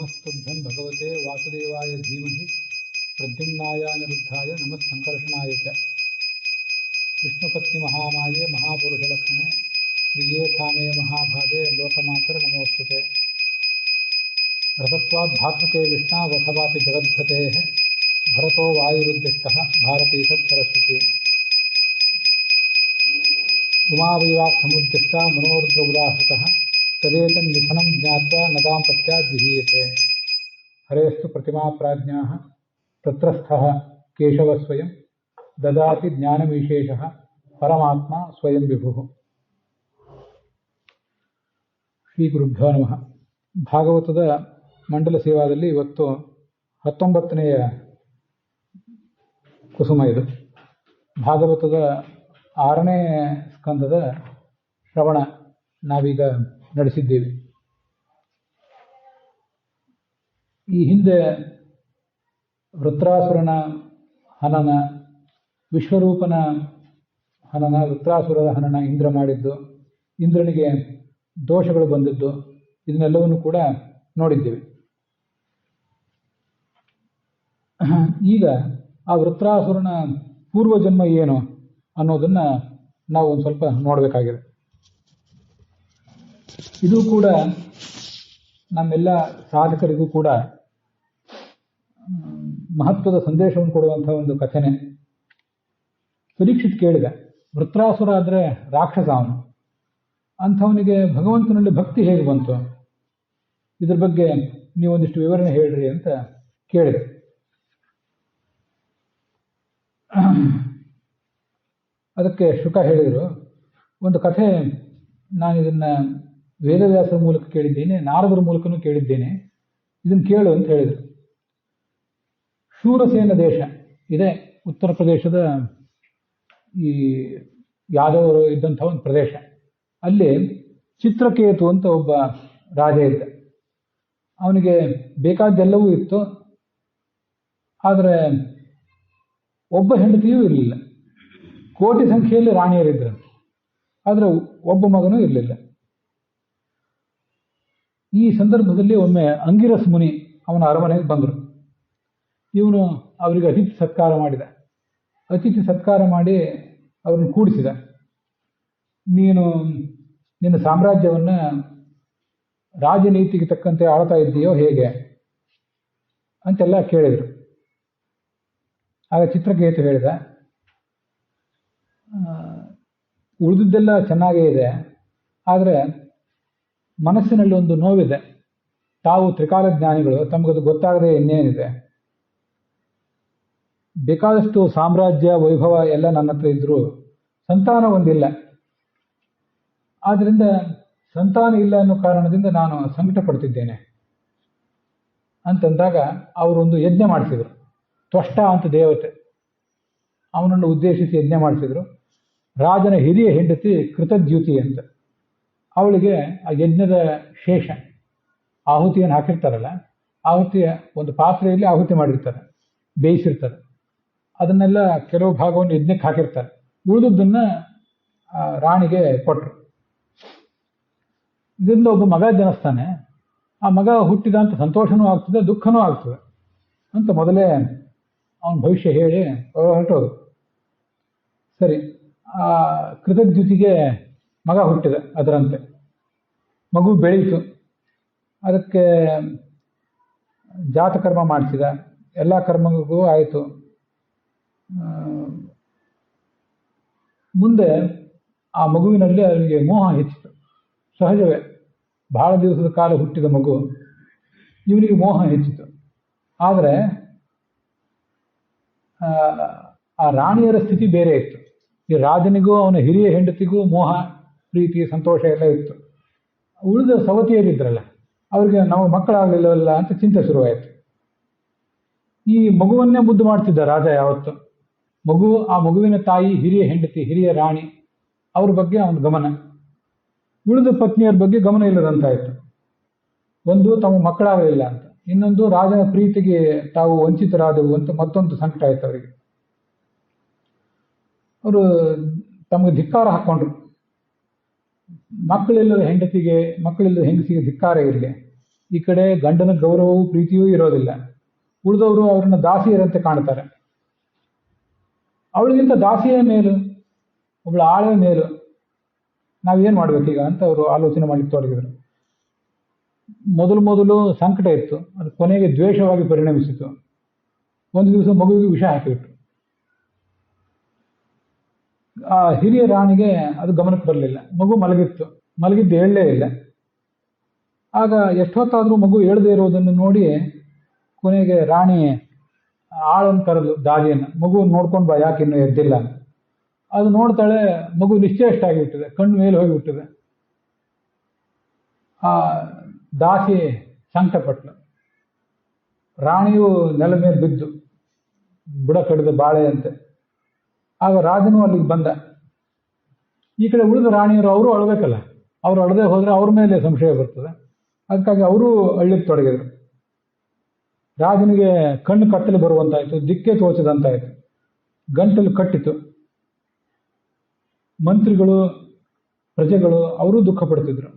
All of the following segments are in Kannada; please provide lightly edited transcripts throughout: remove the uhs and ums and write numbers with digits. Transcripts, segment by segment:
नमस्तुभ्यं भगवते वासुदेवाय धीमहि प्रद्युम्नाय अनिरुद्धाय नमः संकर्षणाय च विष्णुपत्नि महामाये महापुरुषलक्षणे प्रिये थामे महाभागे लोकमात्र नमोस्तुते रसत्वाद्धात्मके विष्णावथवापि जगद्भतेः भरतो वायुरुद्दिष्टः भारती सरस्वती उमावैवाक्षमुद्दिष्टा मनोरुद्र उदाहृतः तदेतन्निधनं ज्ञात्वा न दाम्पत्याद् विहीयते हरेस्तु प्रतिमा प्राज्ञाः तत्रस्थः केशवस्वयं ददाति ज्ञानविशेषः परमात्मा स्वयं विभुः ಶ್ರೀ ಗುರುಭ್ಯೋ ನಮಃ. ಭಾಗವತದ ಮಂಡಲ ಸೇವಾದಲ್ಲಿ ಇವತ್ತು 19ನೇ ಕುಸುಮ ಇದು. ಭಾಗವತದ 6ನೇ ಸ್ಕಂದದ ಶ್ರವಣ ನಾವೀಗ ನಡೆಸಿದ್ದೇವೆ. ಈ ಹಿಂದೆ ವೃತ್ರಾಸುರನ ಹನನ, ವಿಶ್ವರೂಪನ ಹನನ, ವೃತ್ರಾಸುರದ ಹನನ ಇಂದ್ರ ಮಾಡಿದ್ದು, ಇಂದ್ರನಿಗೆ ದೋಷಗಳು ಬಂದದ್ದು, ಇದನ್ನೆಲ್ಲವನ್ನು ಕೂಡ ನೋಡಿದ್ದೇವೆ. ಈಗ ಆ ವೃತ್ರಾಸುರನ ಪೂರ್ವಜನ್ಮ ಏನು ಅನ್ನೋದನ್ನ ನಾವು ಒಂದು ಸ್ವಲ್ಪ ನೋಡಬೇಕಾಗಿದೆ. ಇದು ಕೂಡ ನಮ್ಮೆಲ್ಲ ಸಾಧಕರಿಗೂ ಕೂಡ ಮಹತ್ವದ ಸಂದೇಶವನ್ನು ಕೊಡುವಂತಹ ಒಂದು ಕಥೆನೆ. ಪರೀಕ್ಷಿತ್ ಕೇಳಿದ, ವೃತ್ರಾಸುರ ಆದರೆ ರಾಕ್ಷಸ, ಅವನು ಅಂಥವನಿಗೆ ಭಗವಂತನಲ್ಲಿ ಭಕ್ತಿ ಹೇಗೆ ಬಂತು, ಇದ್ರ ಬಗ್ಗೆ ನೀವೊಂದಿಷ್ಟು ವಿವರಣೆ ಹೇಳ್ರಿ ಅಂತ ಕೇಳಿದೆ. ಅದಕ್ಕೆ ಶುಕ ಹೇಳಿದರು, ಒಂದು ಕಥೆ ನಾನು ಇದನ್ನ ವೇದವ್ಯಾಸರ ಮೂಲಕ ಕೇಳಿದ್ದೇನೆ, ನಾರದರ ಮೂಲಕನೂ ಕೇಳಿದ್ದೇನೆ, ಇದನ್ನು ಕೇಳು ಅಂತ ಹೇಳಿದರು. ಶೂರಸೇನ ದೇಶ ಇದೆ, ಉತ್ತರ ಪ್ರದೇಶದ ಈ ಯಾದವರು ಇದ್ದಂಥ ಒಂದು ಪ್ರದೇಶ. ಅಲ್ಲಿ ಚಿತ್ರಕೇತು ಅಂತ ಒಬ್ಬ ರಾಜ ಇದ್ದ. ಅವನಿಗೆ ಬೇಕಾದ್ದೆಲ್ಲವೂ ಇತ್ತು, ಆದರೆ ಒಬ್ಬ ಹೆಂಡತಿಯೂ ಇರಲಿಲ್ಲ. ಕೋಟಿ ಸಂಖ್ಯೆಯಲ್ಲಿ ರಾಣಿಯರಿದ್ದರು, ಆದರೆ ಒಬ್ಬ ಮಗನೂ ಇರಲಿಲ್ಲ. ಈ ಸಂದರ್ಭದಲ್ಲಿ ಒಮ್ಮೆ ಅಂಗಿರಸ್ ಮುನಿ ಅವನ ಅರಮನೆಗೆ ಬಂದರು. ಇವನು ಅವರಿಗೆ ಅತಿಥಿ ಸತ್ಕಾರ ಮಾಡಿದ. ಅತಿಥಿ ಸತ್ಕಾರ ಮಾಡಿ ಅವ್ರನ್ನ ಕೂಡಿಸಿದ. ನೀನು ನಿನ್ನ ಸಾಮ್ರಾಜ್ಯವನ್ನ ರಾಜನೀತಿಗೆ ತಕ್ಕಂತೆ ಆಳ್ತಾ ಇದ್ದೀಯೋ ಹೇಗೆ ಅಂತೆಲ್ಲ ಕೇಳಿದರು. ಆಗ ಚಿತ್ರಕೇತು ಹೇಳಿದ, ಉಳಿದಿದ್ದೆಲ್ಲ ಚೆನ್ನಾಗೇ ಇದೆ, ಆದರೆ ಮನಸ್ಸಿನಲ್ಲಿ ಒಂದು ನೋವಿದೆ. ತಾವು ತ್ರಿಕಾಲ ಜ್ಞಾನಿಗಳು, ತಮಗದು ಗೊತ್ತಾಗದೆ ಇನ್ನೇನಿದೆ. ಬೇಕಾದಷ್ಟು ಸಾಮ್ರಾಜ್ಯ ವೈಭವ ಎಲ್ಲ ನನ್ನ ಹತ್ರ ಇದ್ರೂ ಸಂತಾನ ಒಂದಿಲ್ಲ. ಆದ್ದರಿಂದ ಸಂತಾನ ಇಲ್ಲ ಅನ್ನೋ ಕಾರಣದಿಂದ ನಾನು ಸಂಕಟ ಪಡ್ತಿದ್ದೇನೆ ಅಂತಂದಾಗ ಅವರೊಂದು ಯಜ್ಞ ಮಾಡಿಸಿದರು. ತ್ವಷ್ಟ ಅಂತ ದೇವತೆ, ಅವನನ್ನು ಉದ್ದೇಶಿಸಿ ಯಜ್ಞ ಮಾಡಿಸಿದರು. ರಾಜನ ಹಿರಿಯ ಹೆಂಡತಿ ಕೃತದ್ಯುತಿ ಅಂತ, ಅವಳಿಗೆ ಆ ಯಜ್ಞದ ಶೇಷ ಆಹುತಿಯನ್ನು ಹಾಕಿರ್ತಾರಲ್ಲ, ಆಹುತಿಯ ಒಂದು ಪಾತ್ರೆಯಲ್ಲಿ ಆಹುತಿ ಮಾಡಿರ್ತಾರೆ, ಬೇಯಿಸಿರ್ತಾರೆ. ಅದನ್ನೆಲ್ಲ ಕೆಲವು ಭಾಗವನ್ನು ಯಜ್ಞಕ್ಕೆ ಹಾಕಿರ್ತಾರೆ, ಉಳಿದದ್ದನ್ನು ರಾಣಿಗೆ ಕೊಟ್ಟರು. ಇದರಿಂದ ಒಬ್ಬ ಮಗ ಜನಿಸ್ತಾನೆ. ಆ ಮಗ ಹುಟ್ಟಿದ ಅಂತ ಸಂತೋಷನೂ ಆಗ್ತದೆ, ದುಃಖನೂ ಆಗ್ತದೆ ಅಂತ ಮೊದಲೇ ಅವನ ಭವಿಷ್ಯ ಹೇಳಿ ಹೊರಟೋದು. ಸರಿ, ಆ ಕೃತಜ್ಞತಿಗೆ ಮಗ ಹುಟ್ಟಿದ. ಅದರಂತೆ ಮಗು ಬೆಳೀತು. ಅದಕ್ಕೆ ಜಾತಕರ್ಮ ಮಾಡಿಸಿದ, ಎಲ್ಲ ಕರ್ಮಗಳಿಗೂ ಆಯಿತು. ಮುಂದೆ ಆ ಮಗುವಿನಲ್ಲಿ ಅವನಿಗೆ ಮೋಹ ಹೆಚ್ಚಿತು. ಸಹಜವೇ, ಬಹಳ ದಿವಸದ ಕಾಲ ಹುಟ್ಟಿದ ಮಗು, ಇವನಿಗೆ ಮೋಹ ಹೆಚ್ಚಿತು. ಆದರೆ ಆ ರಾಣಿಯರ ಸ್ಥಿತಿ ಬೇರೆ ಇತ್ತು. ಈ ರಾಜನಿಗೂ ಅವನ ಹಿರಿಯ ಹೆಂಡತಿಗೂ ಮೋಹ, ಪ್ರೀತಿ, ಸಂತೋಷ ಎಲ್ಲ ಇತ್ತು. ಉಳಿದ ಸವತಿಯರಿದ್ರಲ್ಲ, ಅವ್ರಿಗೆ ನಾವು ಮಕ್ಕಳಾಗಲಿಲ್ಲವಲ್ಲ ಅಂತ ಚಿಂತೆ ಶುರುವಾಯಿತು. ಈ ಮಗುವನ್ನೇ ಮುದ್ದು ಮಾಡ್ತಿದ್ದ ರಾಜ ಯಾವತ್ತು. ಆ ಮಗುವಿನ ತಾಯಿ, ಹಿರಿಯ ಹೆಂಡತಿ, ಹಿರಿಯ ರಾಣಿ, ಅವ್ರ ಬಗ್ಗೆ ಅವನ ಗಮನ. ಉಳಿದ ಪತ್ನಿಯರ ಬಗ್ಗೆ ಗಮನ ಇಲ್ಲದಂತಾಯಿತು. ಒಂದು, ತಮ್ಮ ಮಕ್ಕಳಾಗಲಿಲ್ಲ ಅಂತ, ಇನ್ನೊಂದು ರಾಜನ ಪ್ರೀತಿಗೆ ತಾವು ವಂಚಿತರಾದವು ಅಂತ ಮತ್ತೊಂದು ಸಂಕಟ ಆಯ್ತು ಅವರಿಗೆ. ಅವರು ತಮಗೆ ಧಿಕ್ಕಾರ ಹಾಕ್ಕೊಂಡ್ರು. ಮಕ್ಕಳಿಲ್ಲದ ಹೆಂಡತಿಗೆ, ಮಕ್ಕಳಿಲ್ಲದ ಹೆಂಗಸಿಗೆ ಧಿಕ್ಕಾರ ಇರಲಿ, ಈ ಕಡೆ ಗಂಡನ ಗೌರವವೂ ಪ್ರೀತಿಯೂ ಇರೋದಿಲ್ಲ. ಉಳಿದವರು ಅವ್ರನ್ನ ದಾಸಿಯರಂತೆ ಕಾಣ್ತಾರೆ. ಅವಳಿಗಿಂತ ದಾಸಿಯೇ ಮೇಲು, ಒಬ್ಳು ಆಳೇ ಮೇಲು, ನಾವೇನು ಮಾಡ್ಬೇಕೀಗ ಅಂತ ಅವರು ಆಲೋಚನೆ ಮಾಡಲಿಕ್ಕೆ ತೊಡಗಿದ್ರು. ಮೊದಲು ಸಂಕಟ ಇತ್ತು, ಅದು ಕೊನೆಗೆ ದ್ವೇಷವಾಗಿ ಪರಿಣಮಿಸಿತು. ಒಂದು ದಿವಸ ಮಗುವಿಗೆ ವಿಷ ಹಾಕಿಬಿಟ್ರು. ಆ ಹಿರಿಯ ರಾಣಿಗೆ ಅದು ಗಮನಕ್ಕೆ ಬರಲಿಲ್ಲ. ಮಗು ಮಲಗಿದ್ದು ಹೇಳಲೇ ಇಲ್ಲ. ಆಗ ಎಷ್ಟೊತ್ತಾದರೂ ಮಗು ಹೇಳದೇ ಇರೋದನ್ನು ನೋಡಿ ಕೊನೆಗೆ ರಾಣಿ ಆಳನ್ನು ಕರೆದು ದಾದಿಯನ್ನು, ಮಗುವನ್ನು ನೋಡ್ಕೊಂಡು ಬಾ, ಯಾಕೆ ಇನ್ನೂ ಎದ್ದಿಲ್ಲ ಅಂತ. ಅದು ನೋಡ್ತಾಳೆ, ಮಗು ನಿಶ್ಚೇಷ್ಟ ಆಗಿಬಿಟ್ಟಿದೆ, ಕಣ್ಣು ಮೇಲೆ ಹೋಗಿಬಿಟ್ಟಿದೆ. ಆ ದಾಸಿ ಸಂಕಟಪಟ್ಲು. ರಾಣಿಯು ನೆಲ ಮೇಲೆ ಬಿದ್ದು ಬುಡ ಕಡಿದ ಬಾಳೆ ಅಂತೆ. ಆಗ ರಾಜನು ಅಲ್ಲಿಗೆ ಬಂದ. ಈ ಕಡೆ ಉಳಿದ ರಾಣಿಯರು ಅವರು ಅಳಬೇಕಲ್ಲ, ಅವರು ಅಳದೆ ಹೋದರೆ ಅವ್ರ ಮೇಲೆ ಸಂಶಯ ಬರ್ತದೆ. ಅದಕ್ಕಾಗಿ ಅವರು ಅಳ್ಳಿಕ್ಕೆ ತೊಡಗಿದರು. ರಾಜನಿಗೆ ಕಣ್ಣು ಕತ್ತಲು ಬರುವಂತಾಯಿತು, ದಿಕ್ಕೆ ತೋಚದಂತಾಯಿತು, ಗಂಟಲು ಕಟ್ಟಿತು. ಮಂತ್ರಿಗಳು, ಪ್ರಜೆಗಳು ಅವರೂ ದುಃಖ ಪಡ್ತಿದ್ರು.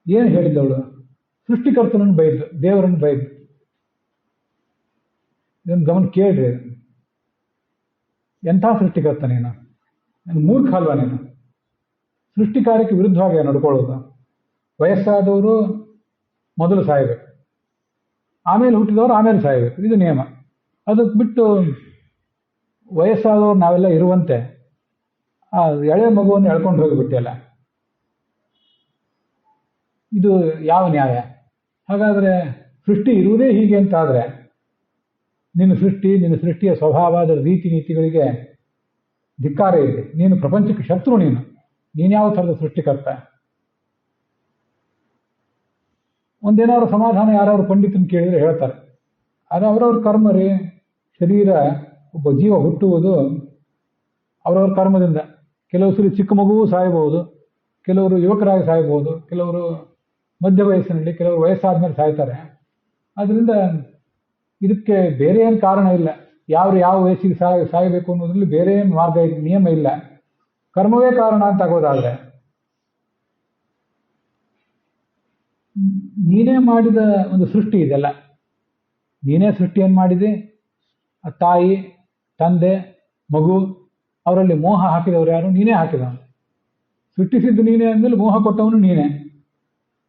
ಏನು ಹೇಳಿದ್ದವಳು? ಸೃಷ್ಟಿಕರ್ತನನ್ನು ಬೈದು, ದೇವರನ್ನು ಬೈದು. ಇದನ್ನು ಗಮನ ಕೇಳ್ರಿ. ಎಂಥ ಸೃಷ್ಟಿಕರ್ತ ನೀನು? ಮೂರ್ಖ ಅಲ್ವಾ ನೀನು? ಸೃಷ್ಟಿ ಕಾರ್ಯಕ್ಕೆ ವಿರುದ್ಧವಾಗಿ ನಡ್ಕೊಳ್ಳೋದು. ವಯಸ್ಸಾದವರು ಮೊದಲು ಸಾಯಬೇಕು, ಆಮೇಲೆ ಹುಟ್ಟಿದವರು ಆಮೇಲೆ ಸಾಯಬೇಕು, ಇದು ನಿಯಮ. ಅದಕ್ಕೆ ಬಿಟ್ಟು ವಯಸ್ಸಾದವರು ನಾವೆಲ್ಲ ಇರುವಂತೆ ಆ ಎಳೆ ಮಗುವನ್ನು ಎಳ್ಕೊಂಡು ಹೋಗಿಬಿಟ್ಟಿಯಲ್ಲ, ಇದು ಯಾವ ನ್ಯಾಯ? ಹಾಗಾದರೆ ಸೃಷ್ಟಿ ಇರುವುದೇ ಹೀಗೆ ಅಂತಾದರೆ ನಿನ್ನ ಸೃಷ್ಟಿಯ ಸ್ವಭಾವ, ಅದರ ರೀತಿ ನೀತಿಗಳಿಗೆ ಧಿಕ್ಕಾರ ಇದೆ. ನೀನು ಪ್ರಪಂಚಕ್ಕೆ ಶತ್ರು. ನೀನು ಯಾವ ಥರದ ಸೃಷ್ಟಿಕರ್ತ? ಒಂದೇನಾದ್ರು ಸಮಾಧಾನ ಯಾರಾದ್ರು ಪಂಡಿತನ ಕೇಳಿದರೆ ಹೇಳ್ತಾರೆ, ಅದು ಅವರವ್ರ ಕರ್ಮ ರೀ. ಶರೀರ, ಒಬ್ಬ ಜೀವ ಹುಟ್ಟುವುದು ಅವರವ್ರ ಕರ್ಮದಿಂದ. ಕೆಲವು ಸರಿ ಚಿಕ್ಕ ಮಗುವೂ ಸಾಯಬಹುದು, ಕೆಲವರು ಯುವಕರಾಗಿ ಸಾಯಬಹುದು, ಕೆಲವರು ಮಧ್ಯ ವಯಸ್ಸಿನಲ್ಲಿ, ಕೆಲವರು ವಯಸ್ಸಾದ್ಮೇಲೆ ಸಾಯ್ತಾರೆ. ಆದ್ದರಿಂದ ಇದಕ್ಕೆ ಬೇರೆ ಏನು ಕಾರಣ ಇಲ್ಲ. ಯಾವ ವಯಸ್ಸಿಗೆ ಸಾಯಬೇಕು ಅನ್ನೋದ್ರಲ್ಲಿ ಬೇರೆ ಏನು ಮಾರ್ಗ ನಿಯಮ ಇಲ್ಲ. ಕರ್ಮವೇ ಕಾರಣ ಅಂತ ಆಗೋದಾದ್ರೆ, ನೀನೇ ಮಾಡಿದ ಒಂದು ಸೃಷ್ಟಿ ಇದೆಲ್ಲ. ನೀನೇ ಸೃಷ್ಟಿಯನ್ನು ಮಾಡಿದೆ. ಆ ತಾಯಿ, ತಂದೆ, ಮಗು, ಅವರಲ್ಲಿ ಮೋಹ ಹಾಕಿದವರು ಯಾರು? ನೀನೇ ಹಾಕಿದವನು. ಸೃಷ್ಟಿಸಿದ್ದು ನೀನೇ ಅಂದಮೇಲೆ ಮೋಹ ಕೊಟ್ಟವನು ನೀನೇ.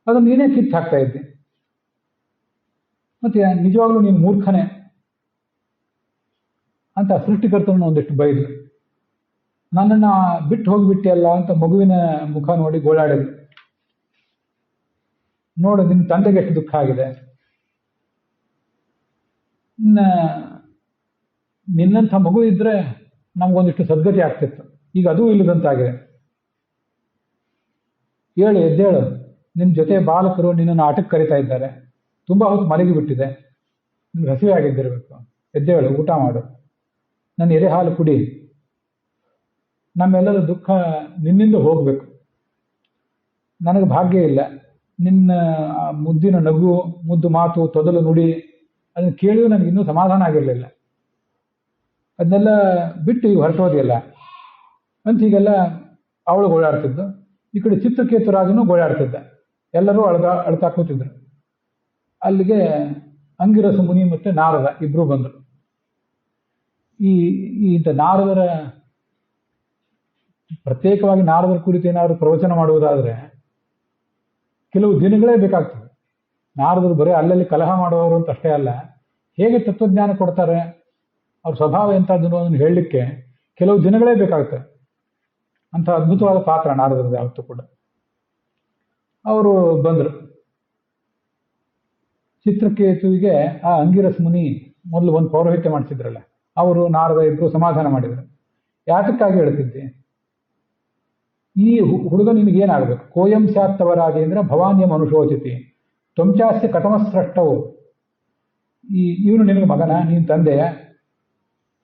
ಅದನ್ನು ನೀನೇ ಕಿತ್ತು ಹಾಕ್ತಾ ಇದ್ದೆ. ಮತ್ತೆ ನಿಜವಾಗ್ಲೂ ನೀನು ಮೂರ್ಖನೇ ಅಂತ ಸೃಷ್ಟಿಕರ್ತನ ಒಂದಿಷ್ಟು ಬೈದ್ರು. ನನ್ನನ್ನು ಬಿಟ್ಟು ಹೋಗಿಬಿಟ್ಟಿಯಲ್ಲ ಅಂತ ಮಗುವಿನ ಮುಖ ನೋಡಿ ಗೋಳಾಡಿದ್ರು. ನೋಡು, ನಿನ್ನ ತಂದೆಗೆ ಎಷ್ಟು ದುಃಖ ಆಗಿದೆ. ನಿನ್ನಂಥ ಮಗು ಇದ್ರೆ ನಮಗೊಂದಿಷ್ಟು ಸದ್ಗತಿ ಆಗ್ತಿತ್ತು. ಈಗ ಅದೂ ಇಲ್ಲದಂತಾಗಿದೆ. ಎದ್ದೇಳು, ನಿನ್ನ ಜೊತೆ ಬಾಲಕರು ನಿನ್ನನ್ನು ಆಟಕ್ಕೆ ಕರೀತಾ ಇದ್ದಾರೆ. ತುಂಬ ಹೊತ್ತು ಮಲಗಿ ಬಿಟ್ಟಿದೆ, ನಿಮ್ಗೆ ಹಸಿವೆ ಆಗಿದ್ದಿರಬೇಕು. ಎದ್ದೇಳು, ಊಟ ಮಾಡು, ನನ್ನ ಎದೆ ಹಾಲು ಕುಡಿ. ನಮ್ಮೆಲ್ಲರ ದುಃಖ ನಿನ್ನಿಂದ ಹೋಗಬೇಕು. ನನಗೆ ಭಾಗ್ಯ ಇಲ್ಲ. ನಿನ್ನ ಮುದ್ದಿನ ನಗು, ಮುದ್ದು ಮಾತು, ತೊದಲು ನುಡಿ ಅದನ್ನು ಕೇಳಿಯೂ ನನಗಿನ್ನೂ ಸಮಾಧಾನ ಆಗಿರಲಿಲ್ಲ. ಅದನ್ನೆಲ್ಲ ಬಿಟ್ಟು ಈಗ ಹೊರಟೋದಿಲ್ಲ ಅಂತ ಹೀಗೆಲ್ಲ ಅವಳು ಗೋಳಾಡ್ತಿದ್ದು. ಈ ಕಡೆ ಚಿತ್ರಕೇತು ರಾಜನು ಗೋಳಾಡ್ತಿದ್ದ. ಎಲ್ಲರೂ ಅಳ್ತಾ ಕೂತಿದ್ರು. ಅಲ್ಲಿಗೆ ಅಂಗಿರಸ ಮುನಿ ಮತ್ತು ನಾರದ ಇಬ್ಬರು ಬಂದರು. ಇಂಥ ನಾರದರ, ಪ್ರತ್ಯೇಕವಾಗಿ ನಾರದರ ಕುರಿತು ಏನಾದರೂ ಪ್ರವಚನ ಮಾಡುವುದಾದರೆ ಕೆಲವು ದಿನಗಳೇ ಬೇಕಾಗ್ತದೆ. ನಾರದರು ಬರೀ ಅಲ್ಲಲ್ಲಿ ಕಲಹ ಮಾಡುವವರು ಅಂತ ಅಷ್ಟೇ ಅಲ್ಲ, ಹೇಗೆ ತತ್ವಜ್ಞಾನ ಕೊಡ್ತಾರೆ, ಅವ್ರ ಸ್ವಭಾವ ಎಂಥದ್ದು ಅನ್ನೋದನ್ನು ಹೇಳಲಿಕ್ಕೆ ಕೆಲವು ದಿನಗಳೇ ಬೇಕಾಗ್ತದೆ. ಅಂಥ ಅದ್ಭುತವಾದ ಪಾತ್ರ ನಾರದರದ್ದು ಯಾವತ್ತೂ ಕೂಡ. ಅವರು ಬಂದರು. ಚಿತ್ರಕೇತುವಿಗೆ ಆ ಅಂಗಿರಸ ಮುನಿ ಮೊದಲು ಒಂದು ಪೌರೋಹಿತ್ಯ ಮಾಡಿಸಿದ್ರಲ್ಲ, ಅವರು ನಾರದ ಇಬ್ಬರು ಸಮಾಧಾನ ಮಾಡಿದರು. ಯಾತಕ್ಕಾಗಿ ಹೇಳ್ತಿದ್ದೆ? ಈ ಹುಡುಗ ನಿನಗೇನಾಗಬೇಕು? ಕೋಯಂ ಸ್ಯಾತ್ತವರಾಜೇಂದ್ರ ಭವಾನ್ಯ ಮನುಷೋಚಿತಿ ತ್ವಂಚಾಸ್ಯ ಕಥಮ ಸ್ರಷ್ಟವು. ಇವನು ನಿನಗೆ ಮಗನ, ನೀನು ತಂದೆಯ?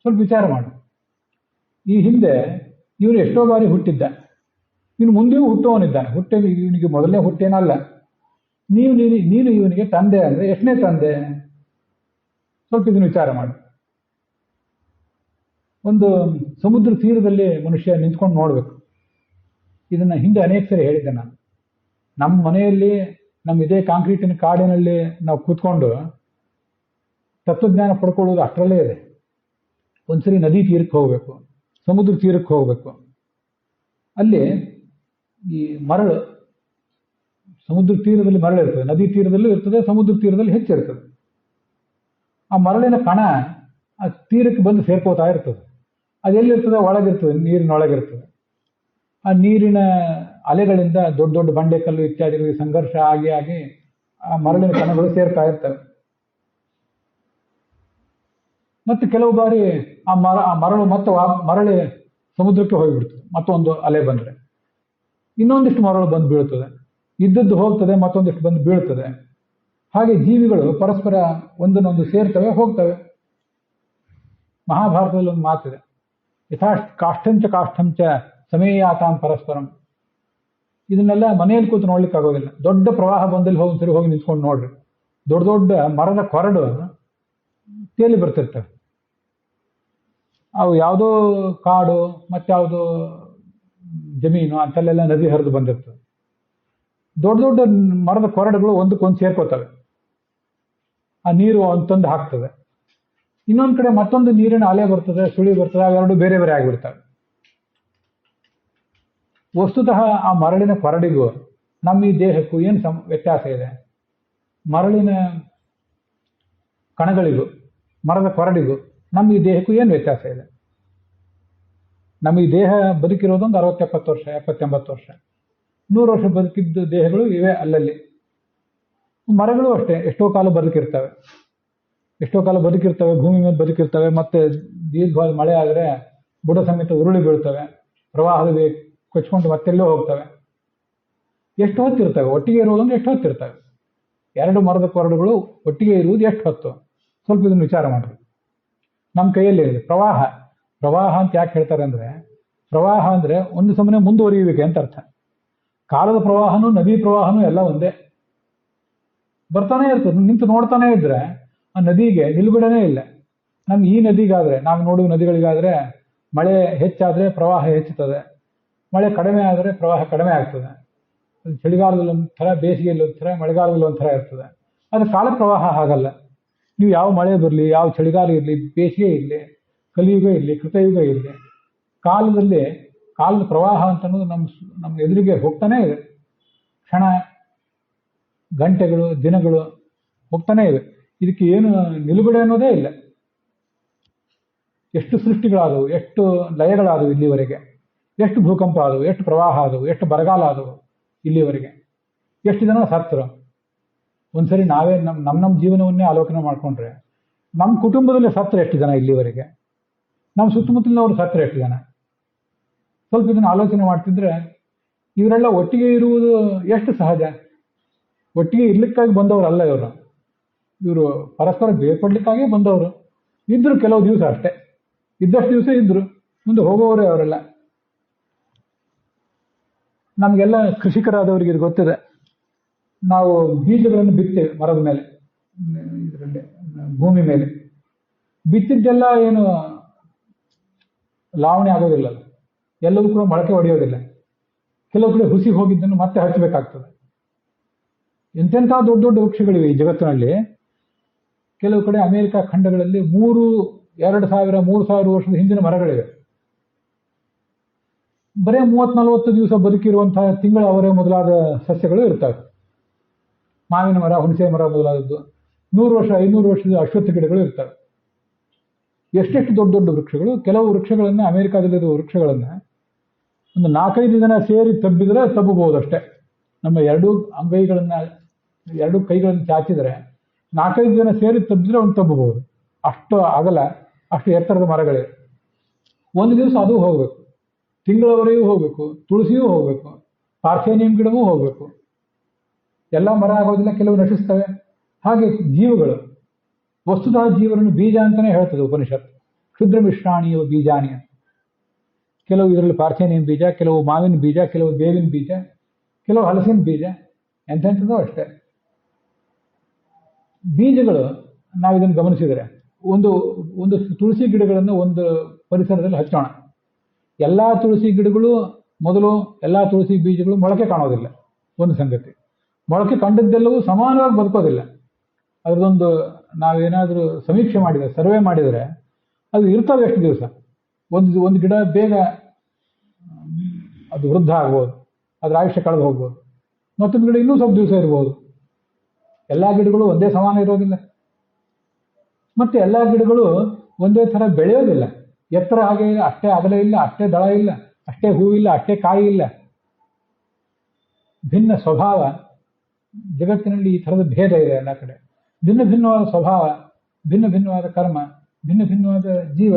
ಸ್ವಲ್ಪ ವಿಚಾರ ಮಾಡು. ಈ ಹಿಂದೆ ಇವನು ಎಷ್ಟೋ ಬಾರಿ ಹುಟ್ಟಿದ್ದ, ಇವನು ಮುಂದೆಯೂ ಹುಟ್ಟುವವನಿದ್ದಾನೆ. ಇವನಿಗೆ ಮೊದಲನೇ ಹುಟ್ಟೇನಲ್ಲ. ನೀನು ಇವನಿಗೆ ತಂದೆ ಅಂದರೆ ಎಷ್ಟನೇ ತಂದೆ? ಸ್ವಲ್ಪ ಇದನ್ನು ವಿಚಾರ ಮಾಡು. ಒಂದು ಸಮುದ್ರ ತೀರದಲ್ಲಿ ಮನುಷ್ಯ ನಿಂತ್ಕೊಂಡು ನೋಡಬೇಕು. ಇದನ್ನು ಹಿಂದೆ ಅನೇಕ ಸರಿ ಹೇಳಿದ್ದೆ ನಾನು. ನಮ್ಮ ಮನೆಯಲ್ಲಿ ನಮ್ಮ ಇದೇ ಕಾಂಕ್ರೀಟಿನ ಕಾಡಿನಲ್ಲಿ ನಾವು ಕೂತ್ಕೊಂಡು ತತ್ವಜ್ಞಾನ ಪಡ್ಕೊಳ್ಳೋದು ಅಷ್ಟರಲ್ಲೇ ಇದೆ. ಒಂದ್ಸರಿ ನದಿ ತೀರಕ್ಕೆ ಹೋಗಬೇಕು, ಸಮುದ್ರ ತೀರಕ್ಕೆ ಹೋಗಬೇಕು. ಅಲ್ಲಿ ಈ ಮರಳು, ಸಮುದ್ರ ತೀರದಲ್ಲಿ ಮರಳು ಇರ್ತದೆ, ನದಿ ತೀರದಲ್ಲೂ ಇರ್ತದೆ, ಸಮುದ್ರ ತೀರದಲ್ಲಿ ಹೆಚ್ಚಿರ್ತದೆ. ಆ ಮರಳಿನ ಕಣ ಆ ತೀರಕ್ಕೆ ಬಂದು ಸೇರ್ಕೋತಾ ಇರ್ತದೆ. ಅದೆಲ್ಲಿರ್ತದೆ? ಒಳಗಿರ್ತದೆ, ನೀರಿನೊಳಗಿರ್ತದೆ. ಆ ನೀರಿನ ಅಲೆಗಳಿಂದ ದೊಡ್ಡ ದೊಡ್ಡ ಬಂಡೆಕಲ್ಲು ಇತ್ಯಾದಿಗಳಿಗೆ ಸಂಘರ್ಷ ಆಗಿ ಆಗಿ ಆ ಮರಳಿನ ಕಣಗಳು ಸೇರ್ತಾ ಇರ್ತವೆ. ಮತ್ತೆ ಕೆಲವು ಬಾರಿ ಆ ಮರಳು ಮತ್ತೆ ಮರಳಿ ಸಮುದ್ರಕ್ಕೆ ಹೋಗಿಬಿಡ್ತದೆ. ಮತ್ತೊಂದು ಅಲೆ ಬಂದರೆ ಇನ್ನೊಂದಿಷ್ಟು ಮರಳು ಬಂದು ಬೀಳ್ತದೆ, ಇದ್ದದ್ದು ಹೋಗ್ತದೆ, ಮತ್ತೊಂದಿಷ್ಟು ಬಂದು ಬೀಳ್ತದೆ. ಹಾಗೆ ಜೀವಿಗಳು ಪರಸ್ಪರ ಒಂದನ್ನೊಂದು ಸೇರ್ತವೆ, ಹೋಗ್ತವೆ. ಮಹಾಭಾರತದಲ್ಲಿ ಒಂದು ಮಾತಿದೆ, ಯಥಾ ಕಾಷ್ಠಂಚ ಕಾಷ್ಠಂಚ ಸಮೇಯಾತಾಂ ಪರಸ್ಪರಂ. ಇದನ್ನೆಲ್ಲ ಮನೆಯಲ್ಲಿ ಕೂತು ನೋಡ್ಲಿಕ್ಕೆ ಆಗೋದಿಲ್ಲ. ದೊಡ್ಡ ಪ್ರವಾಹ ಬಂದಲ್ಲಿ ಸರಿ ಹೋಗಿ ನಿಂತ್ಕೊಂಡು ನೋಡ್ರಿ, ದೊಡ್ಡ ದೊಡ್ಡ ಮರದ ಕೊರಡು ತೇಲಿ ಬರ್ತಿರ್ತವೆ. ಅವು ಯಾವುದೋ ಕಾಡು ಮತ್ತಾವುದೋ ಜಮೀನು ಅಂತಲ್ಲೆಲ್ಲ ನದಿ ಹರಿದು ಬಂದಿರ್ತವೆ. ದೊಡ್ಡ ದೊಡ್ಡ ಮರದ ಕೊರಡುಗಳು ಒಂದಕ್ಕೊಂದು ಸೇರ್ಕೋತವೆ, ಆ ನೀರು ಅಂತಂದು ಹಾಕ್ತದೆ. ಇನ್ನೊಂದು ಕಡೆ ಮತ್ತೊಂದು ನೀರಿನ ಅಲೆ ಬರ್ತದೆ, ಸುಳಿ ಬರ್ತದೆ, ಅವೆರಡು ಬೇರೆ ಬೇರೆ ಆಗಿಬಿಡ್ತವೆ. ವಸ್ತುತಃ ಆ ಮರಳಿನ ಕೊರಡಿಗೂ ನಮ್ಮ ಈ ದೇಹಕ್ಕೂ ಏನು ವ್ಯತ್ಯಾಸ ಇದೆ? ಮರಳಿನ ಕಣಗಳಿಗೂ ಮರದ ಕೊರಡಿಗೂ ನಮ್ಮ ಈ ದೇಹಕ್ಕೂ ಏನು ವ್ಯತ್ಯಾಸ ಇದೆ? ನಮ್ಮ ಈ ದೇಹ ಬದುಕಿರೋದೊಂದು 60-70 ವರ್ಷ, 70-80 ವರ್ಷ, 100 ವರ್ಷ ಬದುಕಿದ್ದ ದೇಹಗಳು ಇವೆ ಅಲ್ಲಲ್ಲಿ. ಮರಗಳು ಅಷ್ಟೇ, ಎಷ್ಟೋ ಕಾಲ ಬದುಕಿರ್ತವೆ, ಭೂಮಿ ಮೇಲೆ ಬದುಕಿರ್ತವೆ. ಮತ್ತೆ ದೀರ್ಘವಾಗಿ ಮಳೆ ಆದರೆ ಬುಡ ಸಮೇತ ಉರುಳಿ ಬೀಳ್ತವೆ, ಪ್ರವಾಹದ ಕೊಚ್ಕೊಂಡು ಮತ್ತೆಲ್ಲೋ ಹೋಗ್ತವೆ. ಎಷ್ಟು ಹೊತ್ತಿರ್ತವೆ? ಒಟ್ಟಿಗೆ ಇರುವುದಂದ್ರೆ ಎಷ್ಟು ಹೊತ್ತಿರ್ತವೆ? 2 ಮರದ ಕೊರಡುಗಳು ಒಟ್ಟಿಗೆ ಇರುವುದು ಎಷ್ಟು ಹೊತ್ತು? ಸ್ವಲ್ಪ ಇದನ್ನು ವಿಚಾರ ಮಾಡ್ರಿ. ನಮ್ಮ ಕೈಯಲ್ಲಿ ಇದೆ ಪ್ರವಾಹ. ಪ್ರವಾಹ ಅಂತ ಯಾಕೆ ಹೇಳ್ತಾರೆ ಅಂದರೆ, ಪ್ರವಾಹ ಅಂದರೆ ಒಂದು ಸಮನೆ ಮುಂದುವರಿಯುವಿಕೆ ಅಂತ ಅರ್ಥ. ಕಾಲದ ಪ್ರವಾಹನೂ ನದಿ ಪ್ರವಾಹನೂ ಎಲ್ಲ ಒಂದೇ, ಬರ್ತಾನೆ ಇರ್ತದೆ. ನಿಂತು ನೋಡ್ತಾನೆ ಇದ್ರೆ ಆ ನದಿಗೆ ನಿಲುಗಡೆನೇ ಇಲ್ಲ. ನಮ್ಗೆ ಈ ನದಿಗಾದ್ರೆ, ನಾವು ನೋಡುವ ನದಿಗಳಿಗಾದ್ರೆ ಮಳೆ ಹೆಚ್ಚಾದರೆ ಪ್ರವಾಹ ಹೆಚ್ಚುತ್ತದೆ, ಮಳೆ ಕಡಿಮೆ ಆದರೆ ಪ್ರವಾಹ ಕಡಿಮೆ ಆಗ್ತದೆ. ಚಳಿಗಾಲದಲ್ಲಿ ಒಂಥರ, ಬೇಸಿಗೆಯಲ್ಲಿ ಒಂಥರ, ಮಳೆಗಾಲದಲ್ಲಿ ಒಂಥರ ಇರ್ತದೆ. ಆದರೆ ಕಾಲ ಪ್ರವಾಹ ಹಾಗಲ್ಲ. ನೀವು ಯಾವ ಮಳೆ ಬರಲಿ, ಯಾವ ಚಳಿಗಾಲ ಇರಲಿ, ಬೇಸಿಗೆ ಇರಲಿ, ಕಲಿಯುಗ ಇರಲಿ, ಕೃತಯುಗ ಇರಲಿ, ಕಾಲದ ಪ್ರವಾಹ ಅಂತ ಅನ್ನೋದು ನಮ್ಮ ಎದುರಿಗೆ ಹೋಗ್ತಾನೇ ಇದೆ. ಕ್ಷಣ, ಗಂಟೆಗಳು, ದಿನಗಳು ಹೋಗ್ತಾನೆ ಇವೆ. ಇದಕ್ಕೆ ಏನು ನಿಲುಗಡೆ ಅನ್ನೋದೇ ಇಲ್ಲ. ಎಷ್ಟು ಸೃಷ್ಟಿಗಳಾದವು, ಎಷ್ಟು ಲಯಗಳಾದವು ಇಲ್ಲಿವರೆಗೆ, ಎಷ್ಟು ಭೂಕಂಪ ಆದವು, ಎಷ್ಟು ಪ್ರವಾಹ ಆದವು, ಎಷ್ಟು ಬರಗಾಲ ಆದವು ಇಲ್ಲಿವರೆಗೆ, ಎಷ್ಟು ಜನ ಸತ್ತರು. ಒಂದ್ಸರಿ ನಾವೇ ನಮ್ಮ ಜೀವನವನ್ನೇ ಆಲೋಚನೆ ಮಾಡಿಕೊಂಡ್ರೆ, ನಮ್ಮ ಕುಟುಂಬದಲ್ಲಿ ಸತ್ತರು ಎಷ್ಟು ಜನ ಇಲ್ಲಿವರೆಗೆ, ನಮ್ಮ ಸುತ್ತಮುತ್ತಲಿನವರು ಸತ್ತರು ಎಷ್ಟು ಜನ? ಸ್ವಲ್ಪ ಇದನ್ನು ಆಲೋಚನೆ ಮಾಡ್ತಿದ್ರೆ ಇವರೆಲ್ಲ ಒಟ್ಟಿಗೆ ಇರುವುದು ಎಷ್ಟು ಸಹಜ. ಒಟ್ಟಿಗೆ ಇರ್ಲಿಕ್ಕಾಗಿ ಬಂದವರಲ್ಲ ಇವರು ಪರಸ್ಪರ ಬೇರ್ಪಡ್ಲಿಕ್ಕಾಗೇ ಬಂದವರು. ಇದ್ರು ಕೆಲವು ದಿವಸ ಅಷ್ಟೇ, ಇದ್ದಷ್ಟು ದಿವಸ ಇದ್ರು, ಮುಂದೆ ಹೋಗೋವರೇ ಅವರೆಲ್ಲ. ನಮಗೆಲ್ಲ ಕೃಷಿಕರಾದವರಿಗೆ ಇದು ಗೊತ್ತಿದೆ. ನಾವು ಬೀಜಗಳನ್ನು ಬಿತ್ತೇವೆ ಮರದ ಮೇಲೆ, ಇದರಲ್ಲಿ ಭೂಮಿ ಮೇಲೆ. ಬಿತ್ತಿದ್ದೆಲ್ಲ ಏನು ಲಾವಣೆ ಆಗೋದಿಲ್ಲ, ಎಲ್ಲವೂ ಕೂಡ ಮೊಳಕೆ ಹೊಡೆಯೋದಿಲ್ಲ. ಕೆಲವು ಕಡೆ ಹುಸಿ ಹೋಗಿದ್ದನ್ನು ಮತ್ತೆ ಹಚ್ಚಬೇಕಾಗ್ತದೆ. ಎಂತೆಂಥ ದೊಡ್ಡ ದೊಡ್ಡ ವೃಕ್ಷಗಳಿವೆ ಈ ಜಗತ್ತಿನಲ್ಲಿ. ಕೆಲವು ಕಡೆ ಅಮೆರಿಕ ಖಂಡಗಳಲ್ಲಿ 2,000-3,000 ವರ್ಷದ ಹಿಂದಿನ ಮರಗಳಿವೆ. ಬರೇ 30-40 ದಿವಸ ಬದುಕಿರುವಂತಹ ತಿಂಗಳ ಅವರೇ ಮೊದಲಾದ ಸಸ್ಯಗಳು ಇರ್ತವೆ. ಮಾವಿನ ಮರ, ಹುಣಸೆ ಮರ ಮೊದಲಾದದ್ದು. 100 ವರ್ಷ, 500 ವರ್ಷದ ಅಶ್ವತ್ಥ ಗಿಡಗಳು ಇರ್ತವೆ. ಎಷ್ಟೆಷ್ಟು ದೊಡ್ಡ ದೊಡ್ಡ ವೃಕ್ಷಗಳು. ಕೆಲವು ವೃಕ್ಷಗಳನ್ನು, ಅಮೆರಿಕಾದಲ್ಲಿರುವ ವೃಕ್ಷಗಳನ್ನು ಒಂದು 4-5 ಜನ ಸೇರಿ ತಬ್ಬಿದ್ರೆ ತಬ್ಬಬಹುದು ಅಷ್ಟೇ. ನಮ್ಮ ಎರಡೂ ಕೈಗಳನ್ನು ಚಾಚಿದರೆ 4-5 ಜನ ಸೇರಿ ತಬ್ಬಿದ್ರೆ ಒಂದು ತಬ್ಬಬಹುದು. ಅಷ್ಟು ಅಗಲ, ಅಷ್ಟು ಎತ್ತರದ ಮರಗಳಿವೆ. ಒಂದು ದಿವಸ ಅದು ಹೋಗಬೇಕು, ತಿಂಗಳವರೆಗೂ ಹೋಗಬೇಕು, ತುಳಸಿಯೂ ಹೋಗಬೇಕು, ಪಾರ್ಥೇನಿಯಂ ಗಿಡವೂ ಹೋಗಬೇಕು. ಎಲ್ಲ ಮರ ಆಗೋದಿಲ್ಲ, ಕೆಲವು ನಶಿಸ್ತವೆ. ಹಾಗೆ ಜೀವಗಳು, ವಸ್ತುತಃ ಜೀವರನ್ನು ಬೀಜ ಅಂತಾನೆ ಹೇಳ್ತದೆ ಉಪನಿಷತ್. ಕ್ಷುದ್ರ ಮಿಶ್ರಾಣಿಯೋ ಬೀಜಾನಿ ಅಂತ. ಕೆಲವು ಇದರಲ್ಲಿ ಪಾರ್ಥೇನಿಯಂ ಬೀಜ, ಕೆಲವು ಮಾವಿನ ಬೀಜ, ಕೆಲವು ಬೇವಿನ ಬೀಜ, ಕೆಲವು ಹಲಸಿನ ಬೀಜ, ಎಂತೆಂಥದೋ ಅಷ್ಟೇ. ಬೀಜಗಳು, ನಾವು ಇದನ್ನು ಗಮನಿಸಿದರೆ, ಒಂದು ತುಳಸಿ ಗಿಡಗಳನ್ನು ಒಂದು ಪರಿಸರದಲ್ಲಿ ಹಚ್ಚೋಣ. ಎಲ್ಲ ತುಳಸಿ ಗಿಡಗಳು ಮೊದಲು, ಎಲ್ಲ ತುಳಸಿ ಬೀಜಗಳು ಮೊಳಕೆ ಕಾಣೋದಿಲ್ಲ, ಒಂದು ಸಂಗತಿ. ಮೊಳಕೆ ಕಂಡದ್ದೆಲ್ಲವೂ ಸಮಾನವಾಗಿ ಬದುಕೋದಿಲ್ಲ. ಅದರದೊಂದು ನಾವೇನಾದರೂ ಸಮೀಕ್ಷೆ ಮಾಡಿದರೆ, ಸರ್ವೆ ಮಾಡಿದರೆ ಅದು ಇರ್ತವೆ ಎಷ್ಟು ದಿವಸ. ಒಂದು ಗಿಡ ಬೇಗ ಅದು ವೃದ್ಧ ಆಗ್ಬೋದು, ಅದರ ಆಯುಷ್ಯ ಕಳೆದು ಹೋಗ್ಬೋದು. ಮತ್ತೊಂದು ಗಿಡ ಇನ್ನೂ ಸ್ವಲ್ಪ ದಿವಸ ಇರ್ಬೋದು. ಎಲ್ಲ ಗಿಡಗಳು ಒಂದೇ ಸಮಾನ ಇರೋದಿಲ್ಲ. ಮತ್ತೆ ಎಲ್ಲ ಗಿಡಗಳು ಒಂದೇ ಥರ ಬೆಳೆಯೋದಿಲ್ಲ. ಎತ್ತರ ಹಾಗೆ ಇಲ್ಲ, ಅಷ್ಟೇ ಅಗಲ ಇಲ್ಲ, ಅಷ್ಟೇ ದಳ ಇಲ್ಲ, ಅಷ್ಟೇ ಹೂವಿಲ್ಲ, ಅಷ್ಟೇ ಕಾಯಿ ಇಲ್ಲ. ಭಿನ್ನ ಸ್ವಭಾವ. ಜಗತ್ತಿನಲ್ಲಿ ಈ ಥರದ ಭೇದ ಇದೆ ಎಲ್ಲ ಕಡೆ. ಭಿನ್ನ ಭಿನ್ನವಾದ ಸ್ವಭಾವ, ಭಿನ್ನ ಭಿನ್ನವಾದ ಕರ್ಮ, ಭಿನ್ನ ಭಿನ್ನವಾದ ಜೀವ.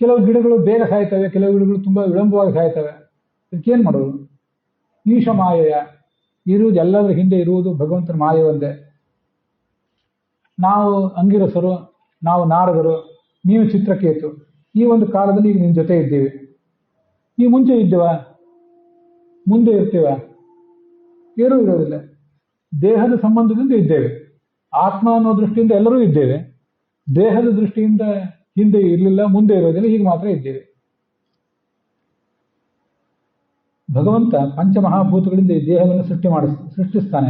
ಕೆಲವು ಗಿಡಗಳು ಬೇಗ ಸಾಯ್ತವೆ, ಕೆಲವು ಗಿಡಗಳು ತುಂಬ ವಿಳಂಬವಾಗಿ ಸಾಯ್ತವೆ. ಇದಕ್ಕೇನು ಮಾಡೋದು? ಈಶ ಮಾಯೆಯ ಇರುವುದು, ಎಲ್ಲದರ ಹಿಂದೆ ಇರುವುದು ಭಗವಂತನ ಮಾಯೆ ಒಂದೇ. ನಾವು ಅಂಗಿರಸರು, ನಾವು ನಾರದರು, ನೀವು ಚಿತ್ರಕೇತು. ಈ ಒಂದು ಕಾಲದಲ್ಲಿ ಈಗ ನಿಮ್ಮ ಜೊತೆ ಇದ್ದೀವಿ. ಈ ಮುಂಚೆ ಇದ್ದೀವ, ಮುಂದೆ ಇರ್ತೀವ? ಏನೂ ಇರೋದಿಲ್ಲ. ದೇಹದ ಸಂಬಂಧದಿಂದ ಇದ್ದೇವೆ. ಆತ್ಮ ಅನ್ನೋ ದೃಷ್ಟಿಯಿಂದ ಎಲ್ಲರೂ ಇದ್ದೇವೆ. ದೇಹದ ದೃಷ್ಟಿಯಿಂದ ಹಿಂದೆ ಇರಲಿಲ್ಲ, ಮುಂದೆ ಇರೋದಿಲ್ಲ, ಹೀಗೆ ಮಾತ್ರ ಇದ್ದೇವೆ. ಭಗವಂತ ಪಂಚಮಹಾಭೂತಗಳಿಂದ ಈ ದೇಹವನ್ನು ಸೃಷ್ಟಿಸ್ತಾನೆ.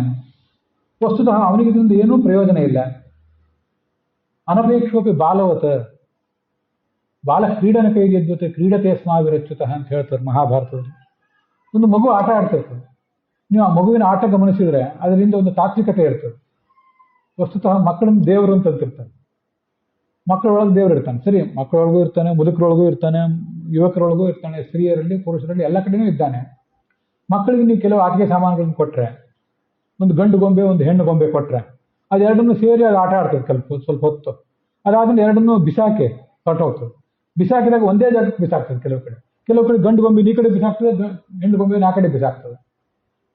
ವಸ್ತುತಃ ಅವನಿಗೆ ಇದರಿಂದ ಏನೂ ಪ್ರಯೋಜನ ಇಲ್ಲ. ಅನಪೇಕ್ಷೋಪಿ ಬಾಲವತ್, ಬಾಲ ಕ್ರೀಡನ ಕೈಗೆದ್ವತೆ ಕ್ರೀಡತೆ ಸ್ಮಾವಿರಚ್ಯುತ ಅಂತ ಹೇಳ್ತಾರೆ ಮಹಾಭಾರತದಲ್ಲಿ. ಒಂದು ಮಗು ಆಟ ಆಡ್ತಿರ್ತದೆ. ನೀವು ಆ ಮಗುವಿನ ಆಟ ಗಮನಿಸಿದ್ರೆ ಅದರಿಂದ ಒಂದು ತಾತ್ವಿಕತೆ ಇರ್ತದೆ. ವಸ್ತುತಃ ಮಕ್ಕಳನ್ನು ದೇವರು ಅಂತಂತಿರ್ತಾರೆ. ಮಕ್ಕಳೊಳಗೆ ದೇವರು ಇರ್ತಾನೆ, ಸರಿ, ಮಕ್ಕಳೊಳಗೂ ಇರ್ತಾನೆ, ಮುದುಕರೊಳಗೂ ಇರ್ತಾನೆ, ಯುವಕರೊಳಗೂ ಇರ್ತಾನೆ, ಸ್ತ್ರೀಯರಲ್ಲಿ, ಪುರುಷರಲ್ಲಿ, ಎಲ್ಲ ಕಡೆನೂ ಇದ್ದಾನೆ. ಮಕ್ಕಳಿಗೆ ನೀವು ಕೆಲವು ಆಟಿಕೆ ಸಾಮಾನುಗಳನ್ನು ಕೊಟ್ಟರೆ, ಒಂದು ಗಂಡು ಗೊಂಬೆ, ಒಂದು ಹೆಣ್ಣು ಗೊಂಬೆ ಕೊಟ್ಟರೆ, ಅದೆರಡನ್ನು ಸೇರಿ ಅದು ಆಟ ಆಡ್ತದೆ ಸ್ವಲ್ಪ ಹೊತ್ತು. ಅದಾದ್ಮೇಲೆ ಎರಡನ್ನೂ ಬಿಸಾಕಿ ಹೊರಟೋಗ್ತದೆ. ಬಿಸಾಕಿದಾಗ ಒಂದೇ ಜಾಗಕ್ಕೆ ಬಿಸಾಕ್ತದೆ. ಕೆಲವು ಕಡೆ ಗಂಡು ಗೊಂಬೆ ಈ ಕಡೆ ಬಿಸಾಕ್ತದೆ, ಹೆಣ್ಣು ಗೊಂಬೆ ಆ ಕಡೆ ಬಿಸಾಕ್ತದೆ.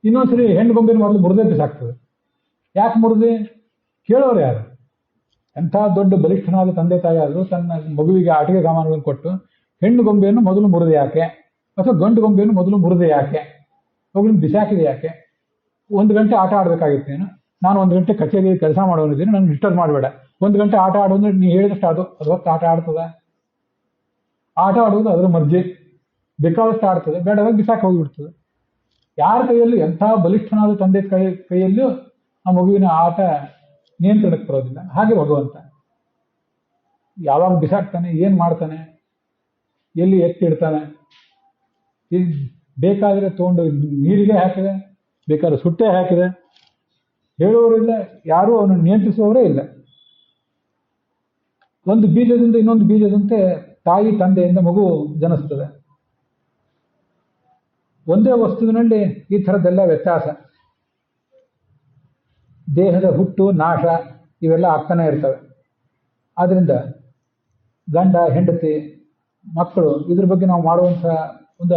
ಇನ್ನೊಂದ್ಸರಿ ಹೆಣ್ಣು ಗೊಂಬೆನ ಮೊದಲು ಮುರಿದೇ ಬಿಸಾಕ್ತದೆ. ಯಾಕೆ ಮುರಿದೆ? ಕೇಳೋರು ಯಾರು? ಎಂಥ ದೊಡ್ಡ ಬಲಿಷ್ಠನಾದ ತಂದೆ ತಾಯಿ ಆದರೂ ತನ್ನ ಮಗುವಿಗೆ ಆಟಿಕೆ ಸಾಮಾನುಗಳನ್ನು ಕೊಟ್ಟು ಹೆಣ್ಣು ಗೊಂಬೆಯನ್ನು ಮೊದಲು ಮುರಿದೆ ಯಾಕೆ, ಅಥವಾ ಗಂಡು ಗೊಂಬೆಯನ್ನು ಮೊದಲು ಮುರಿದೆ ಯಾಕೆ, ಅವುಗಳನ್ನು ಬಿಸಾಕಿದೆ ಯಾಕೆ? 1 ಗಂಟೆ ಆಟ ಆಡಬೇಕಾಗಿತ್ತು ನೀನು. ನಾನು 1 ಗಂಟೆ ಕಚೇರಿಯಲ್ಲಿ ಕೆಲಸ ಮಾಡೋನಿದ್ದೀನಿ, ನನಗೆ ಡಿಸ್ಟರ್ಬ್ ಮಾಡಬೇಡ. 1 ಗಂಟೆ ಆಟ ಆಡೋದ್ರೆ ನೀವು ಹೇಳಿದಷ್ಟು ಅದು ಹೊತ್ತು ಆಟ ಆಡ್ತದ? ಆಟ ಆಡುವುದು ಅದರ ಮರ್ಜಿ. ಬೇಕಾದಷ್ಟು ಆಡ್ತದೆ, ಬೇಡವಾಗ ಬಿಸಾಕಿ ಹೋಗಿಬಿಡ್ತದೆ. ಯಾರ ಕೈಯಲ್ಲೂ, ಎಂಥ ಬಲಿಷ್ಠನಾದ ತಂದೆ ಕೈಯಲ್ಲೂ ಆ ಮಗುವಿನ ಆಟ ನಿಯಂತ್ರಣಕ್ಕೆ ಬರೋದಿಲ್ಲ. ಹಾಗೆ ಭಗವಂತ ಯಾವಾಗ ಬಿಸಾಕ್ತಾನೆ, ಏನು ಮಾಡ್ತಾನೆ, ಎಲ್ಲಿ ಎತ್ತಿಡ್ತಾನೆ. ಬೇಕಾದರೆ ತೊಗೊಂಡು ನೀರಿಗೆ ಹಾಕಿದೆ, ಬೇಕಾದ್ರೆ ಸುಟ್ಟೆ ಹಾಕಿದೆ, ಹೇಳುವವರಿಲ್ಲ, ಯಾರೂ ಅವನನ್ನು ನಿಯಂತ್ರಿಸುವವರೇ ಇಲ್ಲ. ಒಂದು ಬೀಜದಿಂದ ಇನ್ನೊಂದು ಬೀಜದಂತೆ ತಾಯಿ ತಂದೆಯಿಂದ ಮಗು ಜನಿಸ್ತದೆ. ಒಂದೇ ವಸ್ತುವಿನಲ್ಲಿ ಈ ಥರದ್ದೆಲ್ಲ ವ್ಯತ್ಯಾಸ. ದೇಹದ ಹುಟ್ಟು ನಾಶ ಇವೆಲ್ಲ ಆಗ್ತಾನೆ ಇರ್ತವೆ. ಆದ್ದರಿಂದ ಗಂಡ ಹೆಂಡತಿ ಮಕ್ಕಳು ಇದ್ರ ಬಗ್ಗೆ ನಾವು ಮಾಡುವಂಥ ಒಂದು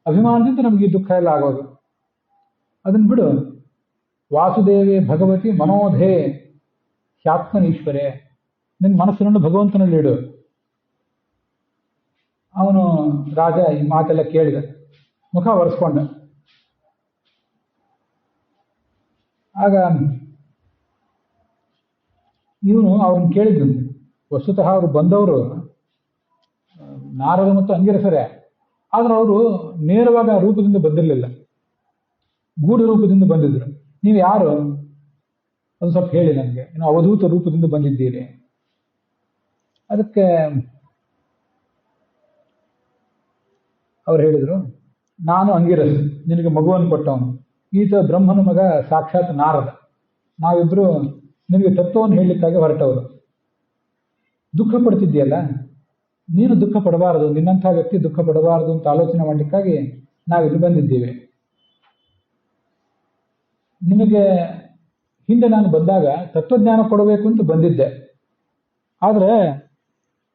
ಅಭಿಮಾನದಿಂದ ನಮಗೆ ಈ ದುಃಖ ಎಲ್ಲ ಆಗೋದು. ಅದನ್ನು ಬಿಡು. ವಾಸುದೇವೇ ಭಗವತಿ ಮನೋಧೇ ಹ್ಯಾತ್ಮನೀಶ್ವರೇ, ನಿನ್ನ ಮನಸ್ಸನ್ನು ಭಗವಂತನಲ್ಲಿ ಇಡು. ಅವನು ರಾಜ ಈ ಮಾತೆಲ್ಲ ಕೇಳಿದ, ಮುಖ ಒರೆಸ್ಕೊಂಡ. ಆಗ ಇವನು ಅವ್ರನ್ನ ಕೇಳಿದ್ದಂತೆ. ವಸ್ತುತಃ ಅವರು ಬಂದವರು ನಾರದ ಮತ್ತು ಅಂಗಿರಸರೇ, ಆದ್ರೆ ಅವರು ನೇರವಾಗಿ ಆ ರೂಪದಿಂದ ಬಂದಿರಲಿಲ್ಲ, ಗೂಢ ರೂಪದಿಂದ ಬಂದಿದ್ರು. ನೀವು ಯಾರು ಅದು ಸ್ವಲ್ಪ ಹೇಳಿ ನನಗೆ, ಇನ್ನು ಅವಧೂತ ರೂಪದಿಂದ ಬಂದಿದ್ದೀರಿ. ಅದಕ್ಕೆ ಅವ್ರು ಹೇಳಿದರು, ನಾನು ಅಂಗಿರಸ, ನಿನಗೆ ಮಗುವನ್ನು ಕೊಟ್ಟವನು. ಈತ ಬ್ರಹ್ಮನ ಮಗ ಸಾಕ್ಷಾತ್ ನಾರದ. ನಾವಿಬ್ರು ನಿನಗೆ ತತ್ವವನ್ನು ಹೇಳಲಿಕ್ಕಾಗಿ ಹೊರಟವರು. ದುಃಖ ಪಡ್ತಿದ್ದೀಯಲ್ಲ, ನೀನು ದುಃಖ ಪಡಬಾರದು, ನಿನ್ನಂಥ ವ್ಯಕ್ತಿ ದುಃಖ ಪಡಬಾರದು ಅಂತ ಆಲೋಚನೆ ಮಾಡಲಿಕ್ಕಾಗಿ ನಾವಿಲ್ಲಿ ಬಂದಿದ್ದೀವಿ. ನಿಮಗೆ ಹಿಂದೆ ನಾನು ಬಂದಾಗ ತತ್ವಜ್ಞಾನ ಕೊಡಬೇಕು ಅಂತ ಬಂದಿದ್ದೆ. ಆದರೆ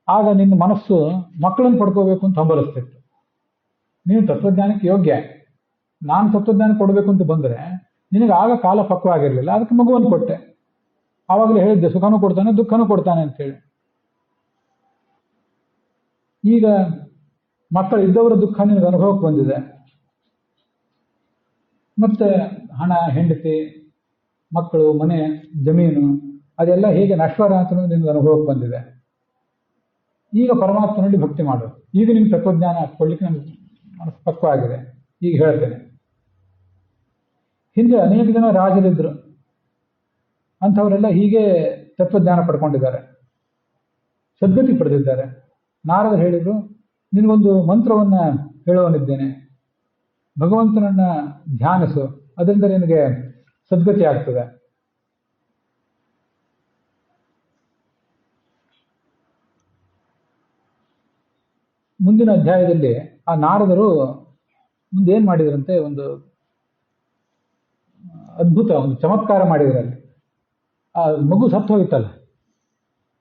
ಆಗ ನಿನ್ನ ಮನಸ್ಸು ಮಕ್ಕಳನ್ನು ಪಡ್ಕೋಬೇಕು ಅಂತ ಹಂಬಲಿಸ್ತಿತ್ತು. ನೀನು ತತ್ವಜ್ಞಾನಕ್ಕೆ ಯೋಗ್ಯ, ನಾನು ತತ್ವಜ್ಞಾನ ಕೊಡಬೇಕು ಅಂತ ಬಂದರೆ ನಿನಗೆ ಆಗ ಕಾಲ ಪಕ್ವಾಗಿರಲಿಲ್ಲ, ಅದಕ್ಕೆ ಮಗುವನ್ನು ಕೊಟ್ಟೆ. ಆವಾಗಲೇ ಹೇಳಿದ್ದೆ, ಸುಖನೂ ಕೊಡ್ತಾನೆ ದುಃಖನೂ ಕೊಡ್ತಾನೆ ಅಂತೇಳಿ. ಈಗ ಮಕ್ಕಳು ಇದ್ದವರ ದುಃಖ ನಿನಗೆ ಅನುಭವಕ್ಕೆ ಬಂದಿದೆ. ಮತ್ತೆ ಹಣ, ಹೆಂಡತಿ, ಮಕ್ಕಳು, ಮನೆ, ಜಮೀನು ಅದೆಲ್ಲ ಹೇಗೆ ನಶ್ವರ ಅಂತ ನಿನಗೆ ಅನುಭವಕ್ಕೆ ಬಂದಿದೆ. ಈಗ ಪರಮಾತ್ಮನಲ್ಲಿ ಭಕ್ತಿ ಮಾಡು. ಈಗ ನಿಮ್ಗೆ ತತ್ವಜ್ಞಾನ ಕೊಡ್ಲಿಕ್ಕೆ ನನಗೆ ಮನಸ್ಸು ಪಕ್ವವಾಗಿದೆ. ಈಗ ಹೇಳ್ತೇನೆ. ಹಿಂದೆ ಅನೇಕ ಜನ ರಾಜರಿದ್ರು, ಅಂಥವರೆಲ್ಲ ಹೀಗೆ ತತ್ವಜ್ಞಾನ ಪಡ್ಕೊಂಡಿದ್ದಾರೆ, ಸದ್ಗತಿ ಪಡೆದಿದ್ದಾರೆ. ನಾರದರು ಹೇಳಿದ್ರು, ನಿನಗೊಂದು ಮಂತ್ರವನ್ನ ಹೇಳುವನಿದ್ದೇನೆ, ಭಗವಂತನನ್ನ ಧ್ಯಾನಿಸು, ಅದರಿಂದ ನಿನಗೆ ಸದ್ಗತಿ ಆಗ್ತದೆ. ಮುಂದಿನ ಅಧ್ಯಾಯದಲ್ಲಿ ಆ ನಾರದರು ಮುಂದೇನ್ ಮಾಡಿದ್ರಂತೆ, ಒಂದು ಅದ್ಭುತ, ಒಂದು ಚಮತ್ಕಾರ ಮಾಡಿದ್ರಲ್ಲಿ. ಆ ಮಗು ಸತ್ತು ಹೋಗಿತ್ತಲ್ಲ,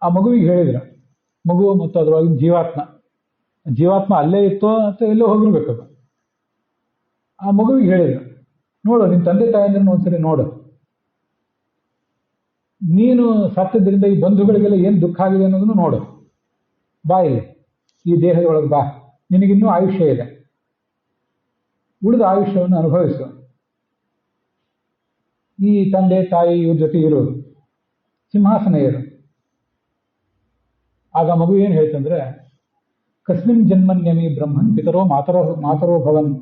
ಆ ಮಗುವಿಗೆ ಹೇಳಿದ್ರು, ಮಗು ಮತ್ತು ಅದರೊಳಗಿನ ಜೀವಾತ್ಮ ಅಲ್ಲೇ ಇತ್ತೋ ಅಥವಾ ಎಲ್ಲೋ ಹೋಗಿರ್ಬೇಕದು. ಆ ಮಗುವಿಗೆ ಹೇಳಿದ್ರು, ನೋಡು ನಿನ್ನ ತಂದೆ ತಾಯಿಯಂದ್ರನ್ನ ಒಂದ್ಸರಿ ನೋಡು, ನೀನು ಸತ್ತದ್ರಿಂದ ಈ ಬಂಧುಗಳಿಗೆಲ್ಲ ಏನು ದುಃಖ ಆಗಿದೆ ಅನ್ನೋದನ್ನು ನೋಡು, ಬಾ ಇಲ್ಲಿ ಈ ದೇಹದ ಒಳಗೆ ಬಾ, ನಿನಗಿನ್ನೂ ಆಯುಷ್ಯ ಇದೆ, ಉಳಿದ ಆಯುಷ್ಯವನ್ನು ಅನುಭವಿಸು, ಈ ತಂದೆ ತಾಯಿ ಇವ್ರ ಜೊತೆ ಇರು, ಸಿಂಹಾಸನ ಇರು. ಆಗ ಮಗು ಏನು ಹೇಳ್ತಂದ್ರೆ, ಕಸ್ಮಿನ್ ಜನ್ಮನ್ಯಮಿ ಬ್ರಹ್ಮನ್ ಪಿತರೋ ಮಾತರೋ ಭವನ್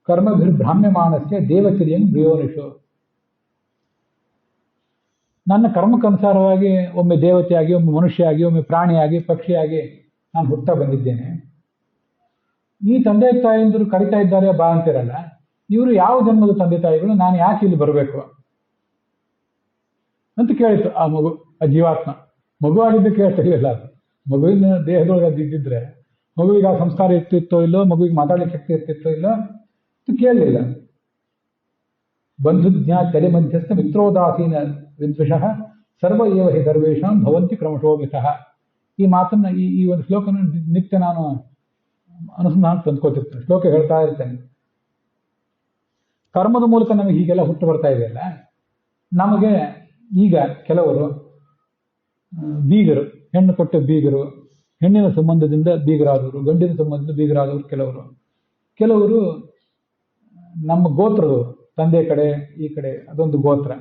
ಕರ್ಮಭಿರ್ಭ್ರಾಮ್ಯಮಾನಸ್ಯ ದೇವಚರ್ಯಂ ಬ್ರಿಯೋನಿಷು. ನನ್ನ ಕರ್ಮಕ್ಕನುಸಾರವಾಗಿ ಒಮ್ಮೆ ದೇವತೆಯಾಗಿ, ಒಮ್ಮೆ ಮನುಷ್ಯಯಾಗಿ, ಒಮ್ಮೆ ಪ್ರಾಣಿಯಾಗಿ, ಪಕ್ಷಿಯಾಗಿ ನಾನು ಹುಟ್ಟ ಬಂದಿದ್ದೇನೆ. ಈ ತಂದೆ ತಾಯಿಯಂದರು ಕರಿತಾ ಇದ್ದಾರೆ ಬಾ ಅಂತಿರಲ್ಲ, ಇವರು ಯಾವ ಜನ್ಮದ ತಂದೆ ತಾಯಿಗಳು, ನಾನು ಯಾಕೆ ಇಲ್ಲಿ ಬರಬೇಕು ಅಂತ ಕೇಳಿತು ಆ ಮಗು, ಆ ಜೀವಾತ್ಮ. ಮಗು ಆಗಿದ್ದು ಕೇಳ್ತಾ ಇರಲಿಲ್ಲ, ಅದು ಮಗುವಿನ ದೇಹದೊಳಗೆ ಅದಿದ್ದಿದ್ರೆ ಮಗುವಿಗೆ ಆ ಸಂಸ್ಕಾರ ಇರ್ತಿತ್ತೋ ಇಲ್ಲೋ, ಮಗುವಿಗೆ ಮಾತಾಡ್ಲಿಕ್ಕೆ ಶಕ್ತಿ ಇರ್ತಿತ್ತೋ ಇಲ್ಲೋ ಅಂತ ಕೇಳಲಿಲ್ಲ. ಬಂಧುಜ್ಞಾ ತಲೆ ಮಧ್ಯಸ್ಥ ಮಿತ್ರೋದಾಸೀನ ವಿದ್ವಿಷಃ ಸರ್ವ ಏವ ಹಿ ಸರ್ವೇಷಾಂ ಭವಂತಿ ಕ್ರಮಶೋ ಮಿತಃ. ಈ ಮಾತನ್ನ ಈ ಒಂದು ಶ್ಲೋಕನ ನಿತ್ಯ ನಾನು ಅನುಸಂಧಾನ ತಂದ್ಕೊತಿರ್ತೇನೆ, ಶ್ಲೋಕ ಹೇಳ್ತಾ ಇರ್ತೇನೆ. ಕರ್ಮದ ಮೂಲಕ ನಮಗೆ ಹೀಗೆಲ್ಲ ಹುಟ್ಟು ಬರ್ತಾ ಇದೆಯಲ್ಲ, ನಮಗೆ ಈಗ ಕೆಲವರು ಬೀಗರು, ಹೆಣ್ಣು ಕೊಟ್ಟ ಬೀಗರು, ಹೆಣ್ಣಿನ ಸಂಬಂಧದಿಂದ ಬೀಗರಾದವರು, ಗಂಡಿನ ಸಂಬಂಧದಿಂದ ಬೀಗರಾದವರು ಕೆಲವರು ನಮ್ಮ ಗೋತ್ರರು, ತಂದೆ ಕಡೆ ಈ ಕಡೆ ಅದೊಂದು ಗೋತ್ರ.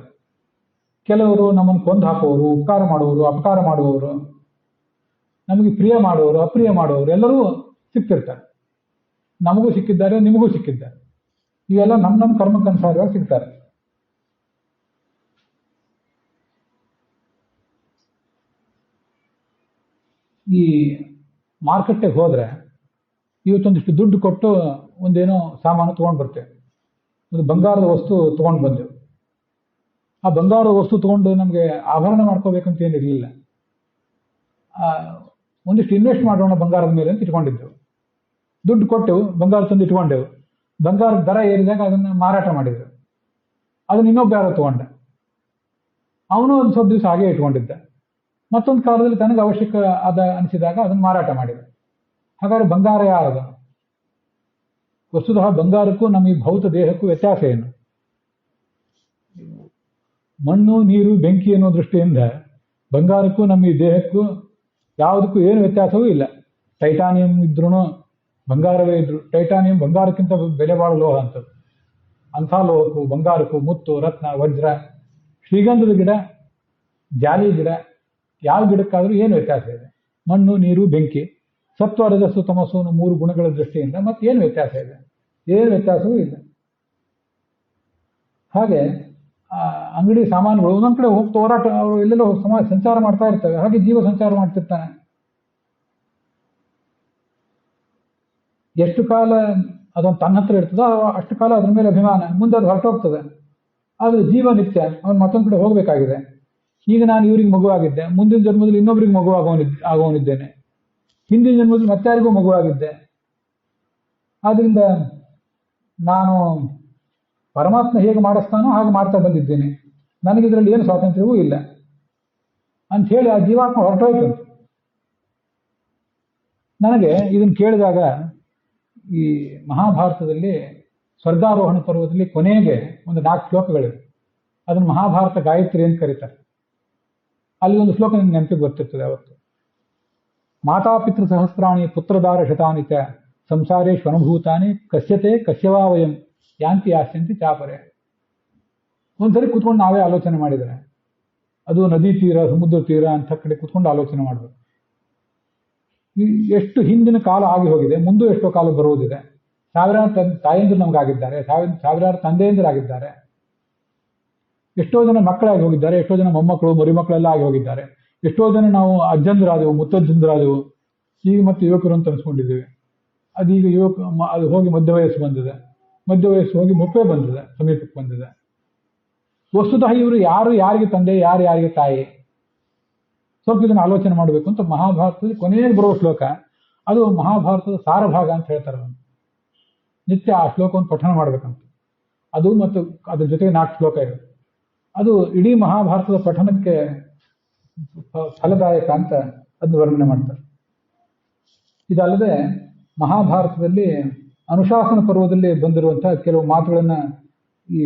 ಕೆಲವರು ನಮ್ಮನ್ನು ಕೊಂದು ಹಾಕುವವರು, ಉಪಕಾರ ಮಾಡುವವರು, ಅಪಕಾರ ಮಾಡುವವರು, ನಮಗೆ ಪ್ರಿಯ ಮಾಡುವವರು, ಅಪ್ರಿಯ ಮಾಡುವವರು ಎಲ್ಲರೂ ಸಿಗ್ತಿರ್ತಾರೆ. ನಮಗೂ ಸಿಕ್ಕಿದ್ದಾರೆ, ನಿಮಗೂ ಸಿಕ್ಕಿದ್ದಾರೆ. ಇವೆಲ್ಲ ನಮ್ಮ ಕರ್ಮಕ್ಕನುಸಾರವಾಗಿ ಸಿಗ್ತಾರೆ. ಈ ಮಾರ್ಕೆಟ್ಗೆ ಹೋದ್ರೆ ಇವತ್ತೊಂದಿಷ್ಟು ದುಡ್ಡು ಕೊಟ್ಟು ಒಂದೇನೋ ಸಾಮಾನು ತೊಗೊಂಡು ಬರ್ತೇವೆ, ಒಂದು ಬಂಗಾರದ ವಸ್ತು ತೊಗೊಂಡು ಬಂದೆವು. ಆ ಬಂಗಾರದ ವಸ್ತು ತೊಗೊಂಡು ನಮಗೆ ಆಭರಣ ಮಾಡ್ಕೋಬೇಕಂತ ಏನಿರಲಿಲ್ಲ, ಒಂದಿಷ್ಟು ಇನ್ವೆಸ್ಟ್ ಮಾಡೋಣ ಬಂಗಾರದ ಮೇಲೆ ಅಂತ ಇಟ್ಕೊಂಡಿದ್ದೆವು. ದುಡ್ಡು ಕೊಟ್ಟೆವು, ಬಂಗಾರ ತಂದು ಇಟ್ಕೊಂಡೆವು. ಬಂಗಾರದ ದರ ಏರಿದಾಗ ಅದನ್ನು ಮಾರಾಟ ಮಾಡಿದೆವು. ಅದನ್ನ ಇನ್ನೊಬ್ಬ ಯಾರೋ ತಗೊಂಡ, ಅವನು ಒಂದು ಸ್ವಲ್ಪ ದಿವಸ ಹಾಗೆ ಇಟ್ಕೊಂಡಿದ್ದ. ಮತ್ತೊಂದು ಕಾಲದಲ್ಲಿ ತನಗೆ ಅವಶ್ಯಕ ಅನಿಸಿದಾಗ ಅದನ್ನು ಮಾರಾಟ ಮಾಡಿದ. ಹಾಗಾದ್ರೆ ಬಂಗಾರ ಯಾರದ? ವಸ್ತುತಃ ಬಂಗಾರಕ್ಕೂ ನಮ್ಮ ಈ ಭೌತ ದೇಹಕ್ಕೂ ವ್ಯತ್ಯಾಸ ಏನು? ಮಣ್ಣು, ನೀರು, ಬೆಂಕಿ ಅನ್ನೋ ದೃಷ್ಟಿಯಿಂದ ಬಂಗಾರಕ್ಕೂ ನಮ್ಮ ಈ ದೇಹಕ್ಕೂ ಯಾವುದಕ್ಕೂ ಏನು ವ್ಯತ್ಯಾಸವೂ ಇಲ್ಲ. ಟೈಟಾನಿಯಂ ಇದ್ರೂ ಬಂಗಾರವೇ ಇದ್ರು, ಟೈಟಾನಿಯಂ ಬಂಗಾರಕ್ಕಿಂತ ಬೆಲೆ ಬಾಳುವ ಲೋಹ ಅಂತದ್ದು. ಅಂಥ ಲೋಹಕ್ಕೂ ಬಂಗಾರಕ್ಕೂ ಮುತ್ತು, ರತ್ನ, ವಜ್ರ, ಶ್ರೀಗಂಧದ ಗಿಡ, ಜಾಲಿ ಗಿಡ, ಯಾವ ಗಿಡಕ್ಕಾದರೂ ಏನು ವ್ಯತ್ಯಾಸ ಇದೆ? ಮಣ್ಣು, ನೀರು, ಬೆಂಕಿ, ಸತ್ವ, ರಜಸ್ಸು, ತಮಸ್ಸು ಅನ್ನೋ 3 ಗುಣಗಳ ದೃಷ್ಟಿಯಿಂದ ಮತ್ತೇನು ವ್ಯತ್ಯಾಸ ಇದೆ? ಏನು ವ್ಯತ್ಯಾಸವೂ ಇಲ್ಲ. ಹಾಗೆ ಅಂಗಡಿ ಸಾಮಾನುಗಳು ಒಂದೊಂದು ಕಡೆ ಹೋಗ್ತಾ ಹೋರಾಟ, ಅವರು ಎಲ್ಲೆಲ್ಲೋ ಸಂಚಾರ ಮಾಡ್ತಾ ಇರ್ತವೆ. ಹಾಗೆ ಜೀವ ಸಂಚಾರ ಮಾಡ್ತಿರ್ತಾನೆ. ಎಷ್ಟು ಕಾಲ ಅದೊಂದು ತನ್ನ ಹತ್ರ ಇರ್ತದೋ ಅಷ್ಟು ಕಾಲ ಅದ್ರ ಮೇಲೆ ಅಭಿಮಾನ, ಮುಂದೆ ಅದು ಹೊರಟೋಗ್ತದೆ. ಆದರೆ ಜೀವ ನಿತ್ಯ, ಅವನು ಮತ್ತೊಂದು ಕಡೆ ಹೋಗಬೇಕಾಗಿದೆ. ಈಗ ನಾನು ಇವ್ರಿಗೆ ಮಗುವಾಗಿದ್ದೆ, ಮುಂದಿನ ಜನ್ಮದಲ್ಲಿ ಇನ್ನೊಬ್ರಿಗೆ ಮಗು ಆಗೋನಿದ್ದೇನೆ, ಹಿಂದಿನ ಜನ್ಮದಲ್ಲಿ ಮತ್ತಾರಿಗೂ ಮಗುವಾಗಿದ್ದೆ. ಆದ್ರಿಂದ ನಾನು ಪರಮಾತ್ಮ ಹೇಗೆ ಮಾಡಿಸ್ತಾನೋ ಹಾಗೆ ಮಾಡ್ತಾ ಬಂದಿದ್ದೇನೆ, ನನಗಿದ್ರಲ್ಲಿ ಏನು ಸ್ವಾತಂತ್ರ್ಯವೂ ಇಲ್ಲ ಅಂಥೇಳಿ ಆ ಜೀವಾತ್ಮ ಹೊರಟೋಯ್ತು. ನನಗೆ ಇದನ್ನು ಕೇಳಿದಾಗ ಈ ಮಹಾಭಾರತದಲ್ಲಿ ಸ್ವರ್ಗಾರೋಹಣ ಪರ್ವದಲ್ಲಿ ಕೊನೆಗೆ ಒಂದು 4 ಶ್ಲೋಕಗಳಿವೆ. ಅದನ್ನು ಮಹಾಭಾರತ ಗಾಯತ್ರಿ ಅಂತ ಕರೀತಾರೆ. ಅಲ್ಲಿ ಒಂದು ಶ್ಲೋಕ ನಿಮ್ಗೆ ನೆನಪಿಗೆ ಬರ್ತಿರ್ತದೆ ಅವತ್ತು. ಮಾತಾಪಿತೃ ಸಹಸ್ರಾಣಿ ಪುತ್ರದಾರ ಶತಾನಿ ಚ ಸಂಸಾರೇಶ್ವನುಭೂತಾನಿ ಕಸ್ಯತೆ ಕಸ್ಯವಾ ವಯಂ ಯಾಂತಿ ಯಾಸ್ಯಂತಿ ಚಾಪರೆ. ಒಂದ್ಸರಿ ಕೂತ್ಕೊಂಡು ನಾವೇ ಆಲೋಚನೆ ಮಾಡಿದರೆ, ಅದು ನದಿ ತೀರ, ಸಮುದ್ರ ತೀರ ಅಂತ ಕಡೆ ಕೂತ್ಕೊಂಡು ಆಲೋಚನೆ ಮಾಡಬೇಕು. ಎಷ್ಟು ಹಿಂದಿನ ಕಾಲ ಆಗಿ ಹೋಗಿದೆ, ಮುಂದೂ ಎಷ್ಟೋ ಕಾಲ ಬರುವುದಿದೆ. ಸಾವಿರಾರು ತಾಯಂದಿರು ನಮಗಾಗಿದ್ದಾರೆ, ಸಾವಿರಾರು ತಂದೆಯಂದಿರಾಗಿದ್ದಾರೆ. ಎಷ್ಟೋ ಜನ ಮಕ್ಕಳಾಗಿ ಹೋಗಿದ್ದಾರೆ, ಎಷ್ಟೋ ಜನ ಮೊಮ್ಮಕ್ಕಳು ಮರಿಮಕ್ಕಳೆಲ್ಲ ಆಗಿ ಹೋಗಿದ್ದಾರೆ, ಎಷ್ಟೋ ಜನ ನಾವು ಅಜ್ಜಂದ್ರಾದೆವು, ಮುತ್ತಜ್ಜಂದ್ರಾದೆವು, ಈಗ ಮತ್ತೆ ಯುವಕರು ಅಂತ ಅನ್ಸ್ಕೊಂಡಿದ್ದೀವಿ. ಅದೀಗ ಅದು ಹೋಗಿ ಮಧ್ಯ ವಯಸ್ಸು ಬಂದಿದೆ, ಮಧ್ಯ ವಯಸ್ಸು ಹೋಗಿ ಮುಪ್ಪೇ ಬಂದಿದೆ, ಸಮೀಪಕ್ಕೆ ಬಂದಿದೆ. ವಸ್ತುತಃ ಇವರು ಯಾರು ಯಾರಿಗೆ ತಂದೆ, ಯಾರು ಯಾರಿಗೆ ತಾಯಿ, ಸ್ವಲ್ಪ ಇದನ್ನು ಆಲೋಚನೆ ಮಾಡಬೇಕು ಅಂತ ಮಹಾಭಾರತದಲ್ಲಿ ಕೊನೆಗೆ ಬರುವ ಶ್ಲೋಕ. ಅದು ಮಹಾಭಾರತದ ಸಾರಭಾಗ ಅಂತ ಹೇಳ್ತಾರೆ. ನಿತ್ಯ ಆ ಶ್ಲೋಕವನ್ನು ಪಠಣ ಮಾಡ್ಬೇಕಂತ. ಅದು ಮತ್ತು ಅದ್ರ ಜೊತೆಗೆ 4 ಶ್ಲೋಕ ಇದೆ. ಅದು ಇಡೀ ಮಹಾಭಾರತದ ಪಠಣಕ್ಕೆ ಫಲದಾಯಕ ಅಂತ ಅದನ್ನು ವರ್ಣನೆ ಮಾಡ್ತಾರೆ. ಇದಲ್ಲದೆ ಮಹಾಭಾರತದಲ್ಲಿ ಅನುಶಾಸನ ಪರ್ವದಲ್ಲಿ ಬಂದಿರುವಂತಹ ಕೆಲವು ಮಾತುಗಳನ್ನ ಈ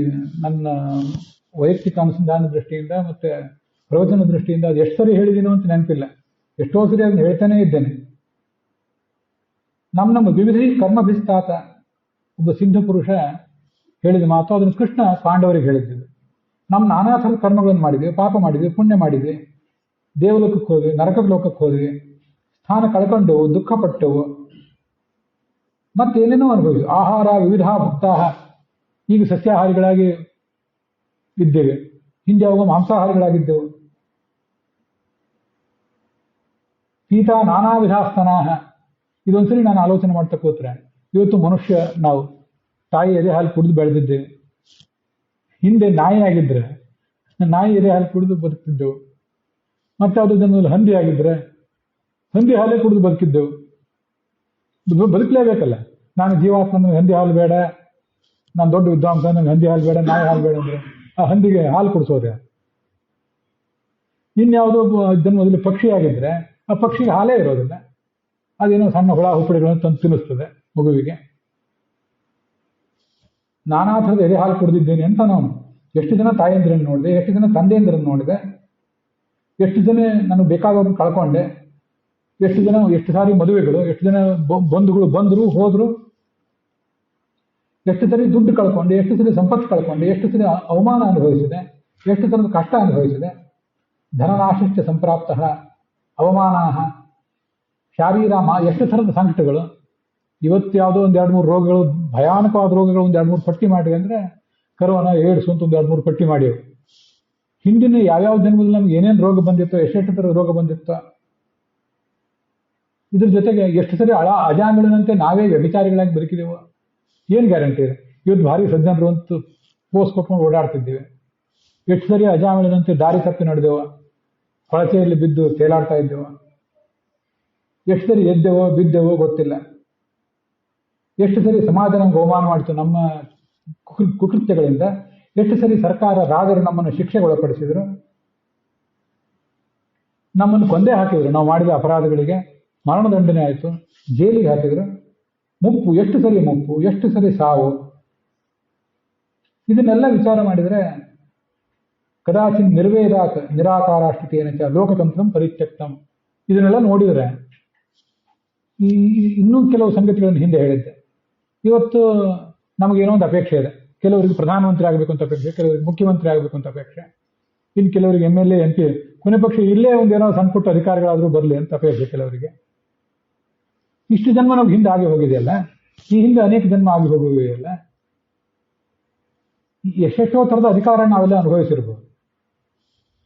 ನನ್ನ ವೈಯಕ್ತಿಕ ಅನುಸಂಧಾನ ದೃಷ್ಟಿಯಿಂದ ಮತ್ತೆ ಪ್ರವಚನ ದೃಷ್ಟಿಯಿಂದ ಅದು ಎಷ್ಟು ಸರಿ ಹೇಳಿದೀನೋ ಅಂತ ನೆನಪಿಲ್ಲ, ಎಷ್ಟೋ ಸರಿ ಅದನ್ನು ಹೇಳ್ತಾನೇ ಇದ್ದೇನೆ. ನಮ್ಮ ವಿವಿಧ ಕರ್ಮಭಿಸ್ತಾತ ಒಬ್ಬ ಸಿದ್ಧ ಪುರುಷ ಹೇಳಿದ ಮಾತು, ಅದನ್ನು ಕೃಷ್ಣ ಪಾಂಡವರಿಗೆ ಹೇಳಿದ್ದೀವಿ. ನಮ್ಮ ನಾನಾ ಥರದ ಕರ್ಮಗಳನ್ನು ಮಾಡಿದ್ವಿ, ಪಾಪ ಮಾಡಿದ್ವಿ, ಪುಣ್ಯ ಮಾಡಿದ್ವಿ, ದೇವಲೋಕಕ್ಕೆ ಹೋದ್ವಿ, ನರಕ ಲೋಕಕ್ಕೆ ಹೋದ್ವಿ, ಸ್ಥಾನ ಕಳ್ಕೊಂಡೆವು, ದುಃಖ ಪಟ್ಟೆವು, ಮತ್ತೇನೇನೋ ಅನುಭವಿಸಿ ಆಹಾರ ವಿವಿಧ ಭಕ್ತಾಹ, ಈಗ ಸಸ್ಯಾಹಾರಿಗಳಾಗಿ ಇದ್ದೇವೆ, ಹಿಂದೆ ಅವಾಗ ಮಾಂಸಾಹಾರಿಗಳಾಗಿದ್ದೆವು. ಪೀತಾ ನಾನಾ ವಿಧಾಸ್ತನಾಹ. ಇದೊಂದ್ಸರಿ ನಾನು ಆಲೋಚನೆ ಮಾಡ್ತಾ ಕೂತ್ರೆ, ಇವತ್ತು ಮನುಷ್ಯ ನಾವು ತಾಯಿ ಎದೆ ಹಾಲು ಕುಡಿದು ಬೆಳೆದಿದ್ದೇವೆ. ಹಿಂದೆ ನಾಯಿ ಆಗಿದ್ರೆ ನಾಯಿ ಎದೆ ಹಾಲು ಕುಡಿದು ಬದುಕ್ತಿದ್ದೆವು. ಮತ್ತೆ ಅದು ಜನ್ಮದಲ್ಲಿ ಹಂದಿ ಆಗಿದ್ರೆ ಹಂದಿ ಹಾಲೇ ಕುಡಿದು ಬದುಕಿದ್ದೆವು. ಬದುಕಲೇಬೇಕಲ್ಲ. ನಾನು ಜೀವಾತ್ಮ, ನನಗೆ ಹಂದಿ ಹಾಲು ಬೇಡ, ನಾನು ದೊಡ್ಡ ವಿದ್ವಾಂಸ, ನನಗೆ ಹಂದಿ ಹಾಲು ಬೇಡ, ನಾಯಿ ಹಾಲು ಬೇಡ ಅಂದ್ರೆ ಆ ಹಂದಿಗೆ ಹಾಲು ಕುಡಿಸೋದೆ. ಇನ್ಯಾವುದೋ ಜನ್ಮದಲ್ಲಿ ಪಕ್ಷಿ ಆಗಿದ್ರೆ ಆ ಪಕ್ಷಿಗೆ ಹಾಲೇ ಇರೋದಿಲ್ಲ, ಅದೇನೋ ಸಣ್ಣ ಹುಳ ಹುಪ್ಪಡಿಗಳನ್ನು ತಂದು ತಿನ್ನಿಸ್ತದೆ ಮಗುವಿಗೆ. ನಾನಾ ಥರದ ಎದೆ ಹಾಲು ಕುಡಿದಿದ್ದೇನೆ ಅಂತ ನಾನು ಎಷ್ಟು ಜನ ತಾಯಂದಿರನ್ನು ನೋಡಿದೆ, ಎಷ್ಟು ಜನ ತಂದೆಯಂದಿರನ್ನು ನೋಡಿದೆ, ಎಷ್ಟು ಜನ ನನಗೆ ಬೇಕಾದವ್ರನ್ನ ಕಳ್ಕೊಂಡೆ, ಎಷ್ಟು ಸಾರಿ ಮದುವೆಗಳು, ಎಷ್ಟು ಜನ ಬಂಧುಗಳು ಬಂದರು ಹೋದ್ರು, ಎಷ್ಟು ಸರಿ ದುಡ್ಡು ಕಳ್ಕೊಂಡೆ, ಎಷ್ಟು ಸರಿ ಸಂಪತ್ತು ಕಳ್ಕೊಂಡೆ, ಎಷ್ಟು ಸರಿ ಅವಮಾನ ಅನುಭವಿಸಿದೆ, ಎಷ್ಟು ಥರದ ಕಷ್ಟ ಅನುಭವಿಸಿದೆ. ಧನನಾಶಿಷ್ಟ ಸಂಪ್ರಾಪ್ತ ಅವಮಾನ ಶಾರೀರಾಮ, ಎಷ್ಟು ಥರದ ಸಂಕಟಗಳು. ಇವತ್ತು ಯಾವುದೋ 1-2-3 ರೋಗಗಳು, ಭಯಾನಕವಾದ ರೋಗಗಳು 1-2-3 ಪಟ್ಟಿ ಮಾಡಿವೆ ಅಂದರೆ ಕರೋನಾ, ಏಡ್ಸ್ ಅಂತ 1-2-3 ಪಟ್ಟಿ ಮಾಡಿವೆ. ಹಿಂದಿನ ಯಾವ್ಯಾವ ಜನ್ಮದಲ್ಲಿ ನಮ್ಗೆ ಏನೇನು ರೋಗ ಬಂದಿತ್ತೋ, ಎಷ್ಟೆಷ್ಟು ಥರದ ರೋಗ ಬಂದಿತ್ತೋ, ಇದ್ರ ಜೊತೆಗೆ ಎಷ್ಟು ಸರಿ ಅಜಾಮಿಳನಂತೆ ನಾವೇ ವ್ಯಭಿಚಾರಿಗಳಾಗಿ ಬದುಕಿದೆವು, ಏನು ಗ್ಯಾರಂಟಿ ಇದೆ? ಇವತ್ತು ಭಾರಿ ಸಜ್ಜನರು ಅಂತ ಪೋಸ್ ಕೊಟ್ಕೊಂಡು ಓಡಾಡ್ತಿದ್ದೀವಿ. ಎಷ್ಟು ಸರಿ ಅಜಾಮಿಳನಂತೆ ದಾರಿ ತಪ್ಪಿ ನಡೆದೆವು, ಕೊಳಚೆಯಲ್ಲಿ ಬಿದ್ದು ತೇಲಾಡ್ತಾ ಇದ್ದೆವು, ಎಷ್ಟು ಸರಿ ಎದ್ದೆವೋ ಬಿದ್ದೆವೋ ಗೊತ್ತಿಲ್ಲ, ಎಷ್ಟು ಸರಿ ಸಮಾಜ ನಮ್ಗೆ ಅವಮಾನ ಮಾಡಿತು ನಮ್ಮ ಕುಕೃತ್ಯಗಳಿಂದ, ಎಷ್ಟು ಸರಿ ಸರ್ಕಾರ ರಾಜರು ನಮ್ಮನ್ನು ಶಿಕ್ಷೆಗೆ ಒಳಪಡಿಸಿದ್ರು, ನಮ್ಮನ್ನು ಕೊಂದೇ ಹಾಕಿದ್ರು, ನಾವು ಮಾಡಿದ ಅಪರಾಧಗಳಿಗೆ ಮರಣದಂಡನೆ ಆಯಿತು, ಜೈಲಿಗೆ ಹಾಕಿದ್ರು. ಮುಪ್ಪು, ಎಷ್ಟು ಸರಿ ಮುಪ್ಪು, ಎಷ್ಟು ಸರಿ ಸಾವು. ಇದನ್ನೆಲ್ಲ ವಿಚಾರ ಮಾಡಿದರೆ ಕದಾಚಿನ್ ನಿರ್ವೇದಾತ್ ನಿರಾಕಾರಾಷ್ಟಿತೇನ ಚ ಲೋಕತಂತ್ರಂ ಪರಿತ್ಯಕ್ತಂ, ಇದನ್ನೆಲ್ಲ ನೋಡಿದರೆ ಇನ್ನೂ ಕೆಲವು ಸಂಗತಿಗಳನ್ನು ಹಿಂದೆ ಹೇಳಿದ್ದೆ. ಇವತ್ತು ನಮಗೇನೋ ಒಂದು ಅಪೇಕ್ಷೆ ಇದೆ. ಕೆಲವರಿಗೆ ಪ್ರಧಾನಮಂತ್ರಿ ಆಗಬೇಕು ಅಂತ ಅಪೇಕ್ಷೆ, ಕೆಲವರಿಗೆ ಮುಖ್ಯಮಂತ್ರಿ ಆಗಬೇಕು ಅಂತ ಅಪೇಕ್ಷೆ, ಇನ್ನು ಕೆಲವರಿಗೆ MLA MP, ಕೊನೆ ಪಕ್ಷ ಇಲ್ಲೇ ಒಂದೇನೋ ಸಣ್ಣ ಪುಟ್ಟ ಅಧಿಕಾರಿಗಳಾದರೂ ಬರಲಿ ಅಂತ ಅಪೇಕ್ಷೆ ಕೆಲವರಿಗೆ. ಇಷ್ಟು ಜನ್ಮ ನಾವು ಹಿಂದೆ ಆಗಿ ಹೋಗಿದೆಯಲ್ಲ, ಈ ಹಿಂದೆ ಅನೇಕ ಜನ್ಮ ಆಗಿ ಹೋಗುವೆಯಲ್ಲ, ಎಷ್ಟೆಷ್ಟೋ ಥರದ ಅಧಿಕಾರ ನಾವೆಲ್ಲ ಅನುಭವಿಸಿರ್ಬೋದು.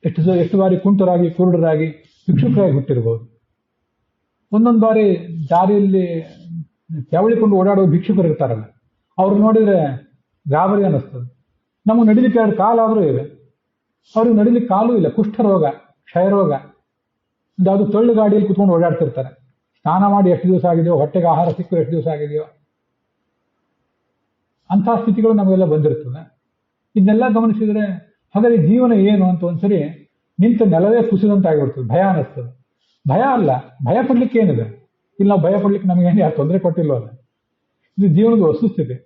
ಎಷ್ಟು ಬಾರಿ ಕುಂಟರಾಗಿ, ಕುರುಡರಾಗಿ, ಭಿಕ್ಷುಕರಾಗಿ ಹುಟ್ಟಿರ್ಬೋದು. ಒಂದೊಂದು ಬಾರಿ ದಾರಿಯಲ್ಲಿ ತೆವಳಿಕೊಂಡು ಓಡಾಡುವ ಭಿಕ್ಷುಕರು ಇರ್ತಾರಲ್ಲ, ಅವ್ರು ನೋಡಿದ್ರೆ ಗಾಬರಿ ಅನ್ನಿಸ್ತದೆ. ನಮಗೆ ನಡಿಲಿಕ್ಕೆ 2 ಕಾಲಾದರೂ ಇವೆ, ಅವ್ರಿಗೆ ನಡಿಲಿಕ್ಕೆ ಕಾಲೂ ಇಲ್ಲ. ಕುಷ್ಠರೋಗ, ಕ್ಷಯರೋಗ, ಯಾವುದು ತೊಳ್ಳು ಗಾಡಿಯಲ್ಲಿ ಕುತ್ಕೊಂಡು ಓಡಾಡ್ತಿರ್ತಾರೆ. ಸ್ನಾನ ಮಾಡಿ ಎಷ್ಟು ದಿವಸ ಆಗಿದೆಯೋ, ಹೊಟ್ಟೆಗೆ ಆಹಾರ ಸಿಕ್ಕು ಎಷ್ಟು ದಿವಸ ಆಗಿದೆಯೋ, ಅಂಥ ಸ್ಥಿತಿಗಳು ನಮಗೆಲ್ಲ ಬಂದಿರ್ತದೆ. ಇದನ್ನೆಲ್ಲ ಗಮನಿಸಿದರೆ ಹಾಗಾದ್ರೆ ಜೀವನ ಏನು ಅಂತ ಒಂದ್ಸರಿ ನಿಂತ ನೆಲವೇ ಕುಸಿದಂತಾಗಿಬಿಡ್ತದೆ, ಭಯ ಅನ್ನಿಸ್ತದೆ. ಭಯ ಅಲ್ಲ, ಭಯ ಪಡ್ಲಿಕ್ಕೆ ಏನಿದೆ? ಇಲ್ಲಿ ನಾವು ಭಯ ಪಡ್ಲಿಕ್ಕೆ ನಮಗೇನು ಯಾರು ತೊಂದರೆ ಕೊಟ್ಟಿಲ್ವಲ್ಲ. ಇದು ಜೀವನದ ವಸ್ತುಸ್ಥಿತಿ.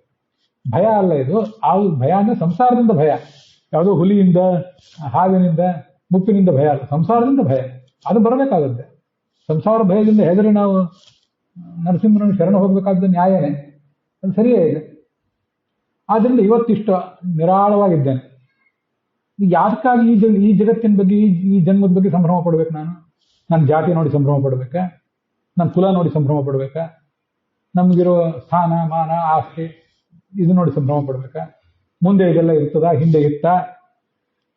ಭಯ ಅಲ್ಲ ಇದು. ಆ ಭಯ ಅಂದರೆ ಸಂಸಾರದಿಂದ ಭಯ, ಯಾವುದೋ ಹುಲಿಯಿಂದ, ಹಾವಿನಿಂದ, ಮುಪ್ಪಿನಿಂದ ಭಯ ಅಲ್ಲ, ಸಂಸಾರದಿಂದ ಭಯ. ಅದು ಬರಬೇಕಾಗುತ್ತೆ. ಸಂಸಾರ ಭಯದಿಂದ ಹೆದರಿ ನಾವು ನರಸಿಂಹನ ಶರಣ ಹೋಗ್ಬೇಕಾದ ನ್ಯಾಯನೇ, ಅದು ಸರಿಯೇ ಇದೆ. ಆದ್ದರಿಂದ ಇವತ್ತಿಷ್ಟು ನಿರಾಳವಾಗಿದ್ದೇನೆ. ಯಾತಕ್ಕಾಗಿ ಈ ಜಗತ್ತಿನ ಬಗ್ಗೆ, ಈ ಜನ್ಮದ ಬಗ್ಗೆ ಸಂಭ್ರಮ ಪಡ್ಬೇಕು? ನನ್ನ ಜಾತಿ ನೋಡಿ ಸಂಭ್ರಮ ಪಡ್ಬೇಕಾ? ನನ್ನ ಕುಲ ನೋಡಿ ಸಂಭ್ರಮ ಪಡ್ಬೇಕಾ? ನಮಗಿರೋ ಸ್ಥಾನ ಮಾನ ಆಸ್ತಿ ಇದು ನೋಡಿ ಸಂಭ್ರಮ ಪಡ್ಬೇಕಾ? ಮುಂದೆ ಇದೆಲ್ಲ ಇರ್ತದ, ಹಿಂದೆ ಇತ್ತ?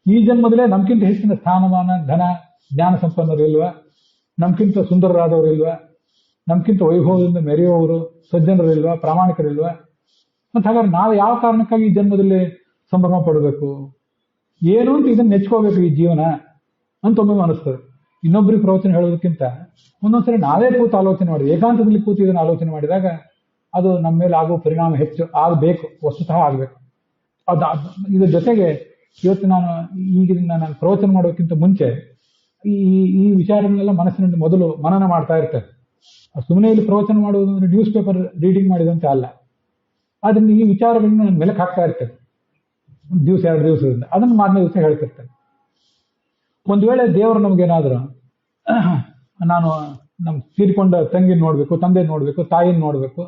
ಈ ಜನ್ಮದಲ್ಲೇ ನಮ್ಗಿಂತ ಹೆಚ್ಚಿನ ಸ್ಥಾನಮಾನ, ಧನ, ಜ್ಞಾನ ಸಂಪನ್ನರು ಇಲ್ವಾ? ನಮ್ಗಿಂತ ಸುಂದರರಾದವರು ಇಲ್ವಾ? ನಮ್ಗಿಂತ ವೈಭವದಿಂದ ಮೆರೆಯುವವರು ಸಜ್ಜನರು ಇಲ್ವಾ? ಪ್ರಾಮಾಣಿಕರಿಲ್ವಾ? ಮತ್ತೆ ಹಾಗಾದ್ರೆ ನಾವು ಯಾವ ಕಾರಣಕ್ಕಾಗಿ ಈ ಜನ್ಮದಲ್ಲಿ ಸಂಭ್ರಮ ಪಡಬೇಕು? ಏನು ಅಂತ ಇದನ್ನ ನೆಚ್ಕೋಬೇಕು ಈ ಜೀವನ ಅಂತ ಒಮ್ಮೆ ಅನಿಸ್ತದೆ. ಇನ್ನೊಬ್ಬರಿಗೆ ಪ್ರವಚನ ಹೇಳೋದಕ್ಕಿಂತ ಒಂದೊಂದ್ಸರಿ ನಾವೇ ಕೂತು ಆಲೋಚನೆ ಮಾಡಿದ್ವಿ, ಏಕಾಂತದಲ್ಲಿ ಕೂತು ಇದನ್ನು ಆಲೋಚನೆ ಮಾಡಿದಾಗ ಅದು ನಮ್ಮ ಮೇಲೆ ಆಗುವ ಪರಿಣಾಮ ಹೆಚ್ಚು ಆಗಬೇಕು, ವಸ್ತುತಃ ಆಗಬೇಕು. ಇದ್ರ ಜೊತೆಗೆ ಇವತ್ತು ನಾನು ಪ್ರವಚನ ಮಾಡೋಕ್ಕಿಂತ ಮುಂಚೆ ಈ ಈ ವಿಚಾರಗಳನ್ನೆಲ್ಲ ಮನಸ್ಸಿನಲ್ಲಿ ಮೊದಲು ಮನನ ಮಾಡ್ತಾ ಇರ್ತೇನೆ. ಸುಮ್ಮನೆ ಇಲ್ಲಿ ಪ್ರವಚನ ಮಾಡುವುದು ಅಂದ್ರೆ ನ್ಯೂಸ್ ಪೇಪರ್ ರೀಡಿಂಗ್ ಮಾಡಿದಂತೆ ಅಲ್ಲ. ಆದ್ರಿಂದ ಈ ವಿಚಾರಗಳನ್ನ ನಾನು ಮೆಲಕ್ ಹಾಕ್ತಾ ಇರ್ತೇನೆ, ದಿವಸ 2 ದಿವಸದಿಂದ. ಅದನ್ನು ಮಾರನೇ ದಿವಸ ಹೇಳ್ತಿರ್ತೇನೆ. ಒಂದು ವೇಳೆ ದೇವರು ನಮ್ಗೇನಾದ್ರು, ನಾನು ನಮ್ಮ ತೀರ್ಕೊಂಡ ತಂಗಿನ ನೋಡ್ಬೇಕು, ತಂದೆ ನೋಡ್ಬೇಕು, ತಾಯಿನ ನೋಡ್ಬೇಕು,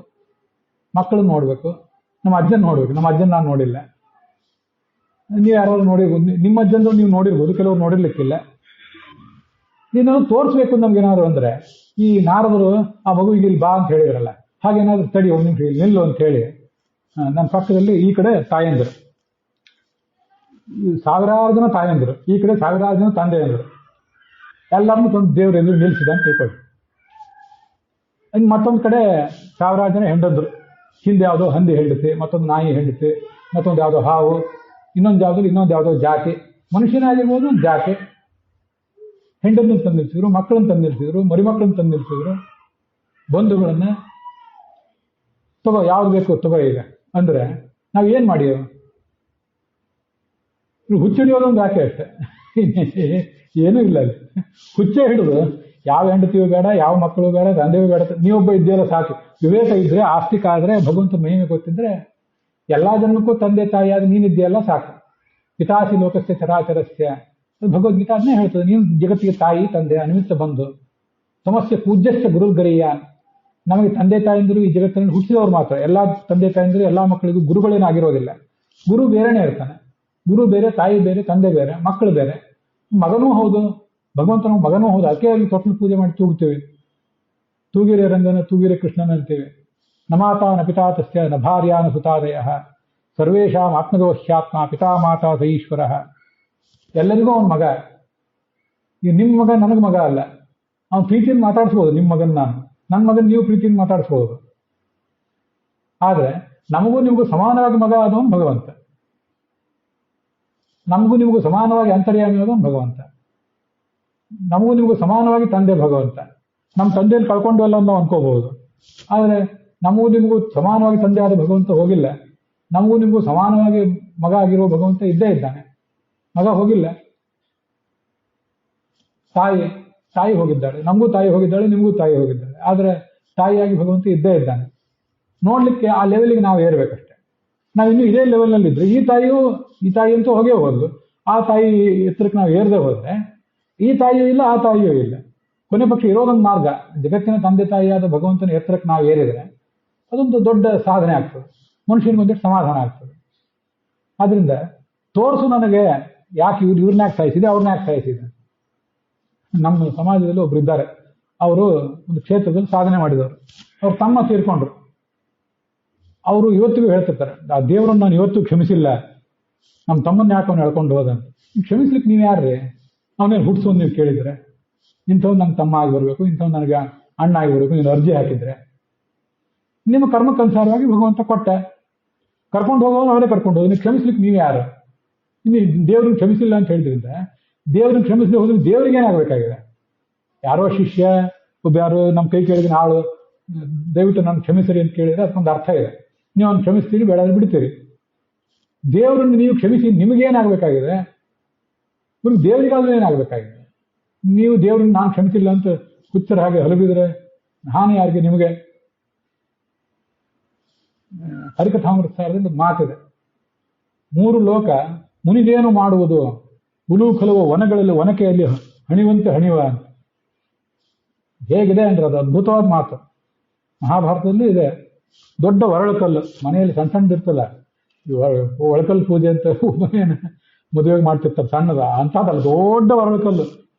ಮಕ್ಕಳನ್ನ ನೋಡ್ಬೇಕು, ನಮ್ಮ ಅಜ್ಜನ ನೋಡ್ಬೇಕು. ನಮ್ಮ ಅಜ್ಜನ ನಾನು ನೋಡಿಲ್ಲ. ನೀವು ಯಾರಾದ್ರು ನೋಡಿರ್ಬೋದು, ನಿಮ್ಮ ಅಜ್ಜಂದ್ರು ನೀವು ನೋಡಿರ್ಬೋದು, ಕೆಲವರು ನೋಡಿರ್ಲಿಕ್ಕಿಲ್ಲ. ನೀನು ತೋರಿಸ್ಬೇಕು ನಮ್ಗೇನಾದ್ರು ಅಂದ್ರೆ, ಈ ನಾರದರು ಆ ಮಗುವಿಗೆ ಇಲ್ಲಿ ಬಾ ಅಂತ ಹೇಳಿದ್ರಲ್ಲ, ಹಾಗೇನಾದ್ರು ತಡಿ ಒಂದು ನಿಮಿಷ ಇಲ್ಲಿ ನಿಲ್ಲು ಅಂತ ಹೇಳಿ ನನ್ನ ಪಕ್ಕದಲ್ಲಿ ಈ ಕಡೆ ತಾಯಂದಿರು, 1000 ಜನ ತಾಯಂದಿರು, ಈ ಕಡೆ 1000 ಜನ ತಂದೆಯಂದರು, ಎಲ್ಲರನ್ನೂ ತಂದು ದೇವ್ರ ಎದುರು ನಿಲ್ಸಿದ ಅಂತ ತಿಳ್ಕೊಳ್ಳಿ. ಇನ್ನು ಮತ್ತೊಂದು ಕಡೆ 1000 ಜನ ಹೆಂಡಂದ್ರು, ಹಿಂದೆ ಯಾವುದೋ ಹಂದಿ ಹೆಂಡತಿ, ಮತ್ತೊಂದು ನಾಯಿ ಹೆಂಡತಿ, ಮತ್ತೊಂದು ಯಾವುದೋ ಹಾವು, ಇನ್ನೊಂದು ಯಾವುದೋ ಜಾತಿ, ಮನುಷ್ಯನಾಗಿರ್ಬೋದು ಒಂದು ಜಾತಿ. ಹೆಂಡನ್ನು ತಂದು ನಿಲ್ಸಿದ್ರು, ಮಕ್ಕಳನ್ನು ತಂದು ನಿಲ್ಸಿದ್ರು, ಮರಿಮಕ್ಕಳನ್ನು ತಂದು ನಿಲ್ಸಿದ್ರು, ಬಂಧುಗಳನ್ನ ತಗೋ ಯಾವ್ದು ಬೇಕು ತಗೋ ಈಗ ಅಂದ್ರೆ ನಾವೇನ್ ಮಾಡಿಯೋ? ಹುಚ್ಚಿಡಿಯೋದೊಂದು ಯಾಕೆ ಅಷ್ಟೆ, ಏನೂ ಇಲ್ಲ ಅಲ್ಲಿ. ಹುಚ್ಚೆ ಹಿಡಿದು ಯಾವ ಹೆಂಡತಿಯೂ ಬೇಡ, ಯಾವ ಮಕ್ಕಳು ಬೇಡ, ತಂದೆಯೂ ಬೇಡ, ನೀವೊಬ್ಬ ಇದ್ದೀರ ಸಾಕು. ವಿವೇಕ ಇದ್ರೆ, ಆಸ್ತಿಕ ಆದ್ರೆ, ಭಗವಂತ ಮಹಿಮೆ ಗೊತ್ತಿದ್ರೆ ಎಲ್ಲಾ ಜನಕ್ಕೂ ತಂದೆ ತಾಯಿಯಾದ ನೀನಿದ್ದೀಯಲ್ಲ ಸಾಕು. ಪಿತಾಸಿ ಲೋಕಸ್ಯ ಚರಾಚರಸ್ಯ ಭಗವದ್ಗೀತಾ ಅದನ್ನೇ ಹೇಳ್ತದೆ. ನೀನು ಜಗತ್ತಿಗೆ ತಾಯಿ ತಂದೆ ಅನಿಮಿತ್ತ ಬಂಧು, ಸಮಸ್ಯೆ ಪೂಜ್ಯಸ್ಯ ಗುರುಗರಿಯ. ನಮಗೆ ತಂದೆ ತಾಯಂದಿರು ಈ ಜಗತ್ತಿನಲ್ಲಿ ಹುಟ್ಟಿದವರು ಮಾತ್ರ. ಎಲ್ಲಾ ತಂದೆ ತಾಯಂದಿರು ಎಲ್ಲಾ ಮಕ್ಕಳಿಗೂ ಗುರುಗಳೇನಾಗಿರೋದಿಲ್ಲ. ಗುರು ಬೇರೆನೇ ಇರ್ತಾನೆ. ಗುರು ಬೇರೆ, ತಾಯಿ ಬೇರೆ, ತಂದೆ ಬೇರೆ, ಮಕ್ಕಳು ಬೇರೆ. ಮಗನೂ ಹೌದು, ಭಗವಂತನ ಮಗನೂ ಹೌದು. ಅದಕ್ಕೆ ಅಲ್ಲಿ ತೊಟ್ಟಲು ಪೂಜೆ ಮಾಡಿ ತೂಗ್ತೀವಿ. ತೂಗಿರೆ ರಂಗನ ತೂಗಿರೆ ಕೃಷ್ಣನ ಅಂತೀವಿ. ನಮಾತಾ ನ ಪಿತಾ ತಸ್ಯ ನ ಭಾರ್ಯಾ ನ ಸುತಾದಯ ಸರ್ವೇಷಾಂ ಆತ್ಮದೋಹ್ಯಾತ್ಮ ಪಿತಾ ಮಾತಾ ಸ ಈಶ್ವರ. ಎಲ್ಲರಿಗೂ ಅವನ ಮಗ. ಈಗ ನಿಮ್ಮ ಮಗ ನನಗೆ ಮಗ ಅಲ್ಲ. ಅವ್ನು ಪ್ರೀತಿಯಿಂದ ಮಾತಾಡಿಸ್ಬೋದು ನಿಮ್ಮ ಮಗನ್ ನಾನು, ನನ್ನ ಮಗನ್ ನೀವು ಪ್ರೀತಿಯಿಂದ ಮಾತಾಡಿಸ್ಬೋದು. ಆದ್ರೆ ನಮಗೂ ನಿಮಗೂ ಸಮಾನವಾಗಿ ಮಗ ಆದವನು ಭಗವಂತ. ನಮಗೂ ನಿಮಗೂ ಸಮಾನವಾಗಿ ಅಂತರ್ಯಾಮಿ ಆದವನು ಭಗವಂತ. ನಮಗೂ ನಿಮಗೂ ಸಮಾನವಾಗಿ ತಂದೆ ಭಗವಂತ. ನಮ್ಮ ತಂದೆಯನ್ನು ಕಳ್ಕೊಂಡವಲ್ಲ ಅಂತ ನಾವು ಅನ್ಕೋಬಹುದು. ಆದ್ರೆ ನಮಗೂ ನಿಮಗೂ ಸಮಾನವಾಗಿ ತಂದೆ ಆದ ಭಗವಂತ ಹೋಗಿಲ್ಲ. ನಮಗೂ ನಿಮಗೂ ಸಮಾನವಾಗಿ ಮಗ ಆಗಿರುವ ಭಗವಂತ ಇದ್ದೇ ಇದ್ದಾನೆ. ಮಗ ಹೋಗಿಲ್ಲ. ತಾಯಿ ಹೋಗಿದ್ದಾಳೆ, ನಮಗೂ ತಾಯಿ ಹೋಗಿದ್ದಾಳೆ, ನಿಮಗೂ ತಾಯಿ ಹೋಗಿದ್ದಾಳೆ. ಆದ್ರೆ ತಾಯಿಯಾಗಿ ಭಗವಂತ ಇದ್ದೇ ಇದ್ದಾನೆ. ನೋಡ್ಲಿಕ್ಕೆ ಆ ಲೆವೆಲ್ಗೆ ನಾವು ಏರ್ಬೇಕಷ್ಟೆ. ನಾವು ಇನ್ನೂ ಇದೇ ಲೆವೆಲ್ನಲ್ಲಿ ಇದ್ರೆ ಈ ತಾಯಿ ಅಂತೂ ಹೋಗೇ ಹೋದ್ಲು. ಆ ತಾಯಿ ಎತ್ತರಕ್ಕೆ ನಾವು ಏರದೆ ಹೋದ್ರೆ ಈ ತಾಯಿಯೂ ಇಲ್ಲ, ಆ ತಾಯಿಯೂ ಇಲ್ಲ. ಕೊನೆ ಪಕ್ಷ ಇರೋದೊಂದು ಮಾರ್ಗ. ಜಗತ್ತಿನ ತಂದೆ ತಾಯಿಯಾದ ಭಗವಂತನ ಎತ್ತರಕ್ಕೆ ನಾವು ಏರಿದ್ರೆ ಅದೊಂದು ದೊಡ್ಡ ಸಾಧನೆ ಆಗ್ತದೆ. ಮನುಷ್ಯನ ಮುಂದೆ ಸಮಾಧಾನ ಆಗ್ತದೆ. ಆದ್ರಿಂದ ತೋರಿಸು ನನಗೆ, ಯಾಕೆ ಇವ್ರನ್ನ ಯಾಕೆ ಸಾಯಿಸಿದೆ, ಅವ್ರನ್ನ ಯಾಕೆ ಸಾಯಿಸಿದೆ. ನಮ್ಮ ಸಮಾಜದಲ್ಲಿ ಒಬ್ರು ಇದ್ದಾರೆ. ಅವರು ಒಂದು ಕ್ಷೇತ್ರದಲ್ಲಿ ಸಾಧನೆ ಮಾಡಿದವರು. ಅವ್ರು ತಮ್ಮ ತೀರ್ಕೊಂಡ್ರು. ಅವರು ಇವತ್ತಿಗೂ ಹೇಳ್ತಿರ್ತಾರೆ, ಆ ದೇವರನ್ನು ನಾನು ಇವತ್ತು ಕ್ಷಮಿಸಿಲ್ಲ, ನಮ್ಮ ತಮ್ಮನ್ನ ಯಾಕೆ ಅವ್ನು ಹೇಳ್ಕೊಂಡು ಹೋದಂತ. ಕ್ಷಮಿಸ್ಲಿಕ್ಕೆ ನೀವು ಯಾರ್ರಿ? ಅವನೇನು ಹುಟ್ಟಿಸೋದು ನೀವು ಕೇಳಿದ್ರೆ? ಇಂಥವ್ನು ನಂಗೆ ತಮ್ಮ ಆಗಿ ಬರಬೇಕು, ಇಂಥವ್ನು ನನಗೆ ಅಣ್ಣ ಆಗಿ ಬರಬೇಕು, ನೀನು ಅರ್ಜಿ ಹಾಕಿದ್ರೆ ನಿಮ್ಮ ಕರ್ಮಕ್ಕನುಸಾರವಾಗಿ ಭಗವಂತ ಕೊಟ್ಟ. ಕರ್ಕೊಂಡು ಹೋಗೋನು ಅವರೇ ಕರ್ಕೊಂಡು ಹೋಗಿ, ನೀವು ಕ್ಷಮಿಸ್ಲಿಕ್ಕೆ ನೀವು ಯಾರು? ಇನ್ನು ದೇವ್ರನ್ನ ಕ್ಷಮಿಸಿಲ್ಲ ಅಂತ ಹೇಳಿದ್ರಿಂದ ದೇವ್ರನ್ನ ಕ್ಷಮಿಸಲಿ ಹೋದ್ರೆ ದೇವ್ರಿಗೆ ಏನಾಗಬೇಕಾಗಿದೆ? ಯಾರೋ ಶಿಷ್ಯ ಒಬ್ಬ ಯಾರು ನಮ್ಮ ಕೈ ಕೇಳಿದ ಆಳು ದಯವಿಟ್ಟು ನಾನು ಕ್ಷಮಿಸಿರಿ ಅಂತ ಕೇಳಿದ್ರೆ ಅದಕ್ಕೊಂದು ಅರ್ಥ ಇದೆ. ನೀವು ಅವ್ನು ಕ್ಷಮಿಸ್ತೀರಿ, ಬೇಡ ಬಿಡ್ತೀರಿ. ದೇವ್ರನ್ನ ನೀವು ಕ್ಷಮಿಸಿ ನಿಮಗೇನಾಗಬೇಕಾಗಿದೆ? ದೇವರಿಗಾದ್ರೂ ಏನಾಗಬೇಕಾಗಿದೆ? ನೀವು ದೇವ್ರನ್ನ ನಾನು ಕ್ಷಮಿಸಿಲ್ಲ ಅಂತ ಹುಚ್ಚರ ಹಾಗೆ ಹಲಬಿದ್ರೆ ಹಾನಿ ಯಾರಿಗೆ? ನಿಮಗೆ. ಹರಿಕಥಾಮೃತಸಾರದಲ್ಲಿ ಮಾತಿದೆ, 3 ಲೋಕ ಮುನಿಗೇನು ಮಾಡುವುದು, ಉಲೂಖಲುವ ವನಗಳಲ್ಲಿ ಒನಕೆಯಲ್ಲಿ ಹಣಿವಂತೆ ಹಣಿವ ಅಂತ. ಹೇಗಿದೆ ಅಂದ್ರೆ ಅದು ಅದ್ಭುತವಾದ ಮಾತು. ಮಹಾಭಾರತದಲ್ಲೂ ಇದೆ. ದೊಡ್ಡ ಒರಳಕಲ್ಲು, ಮನೆಯಲ್ಲಿ ಸಣ್ಣ ಸಣ್ಣದಿರ್ತಲ್ಲ, ಒಳಕಲ್ಲು ಪೂಜೆ ಅಂತ ಮನೆಯನ್ನು ಮದುವೆಗೆ ಮಾಡ್ತಿರ್ತಾರೆ, ಸಣ್ಣದ ಅಂಥದ್ದಲ್ಲ, ದೊಡ್ಡ ಒರಳಕಲ್ಲು,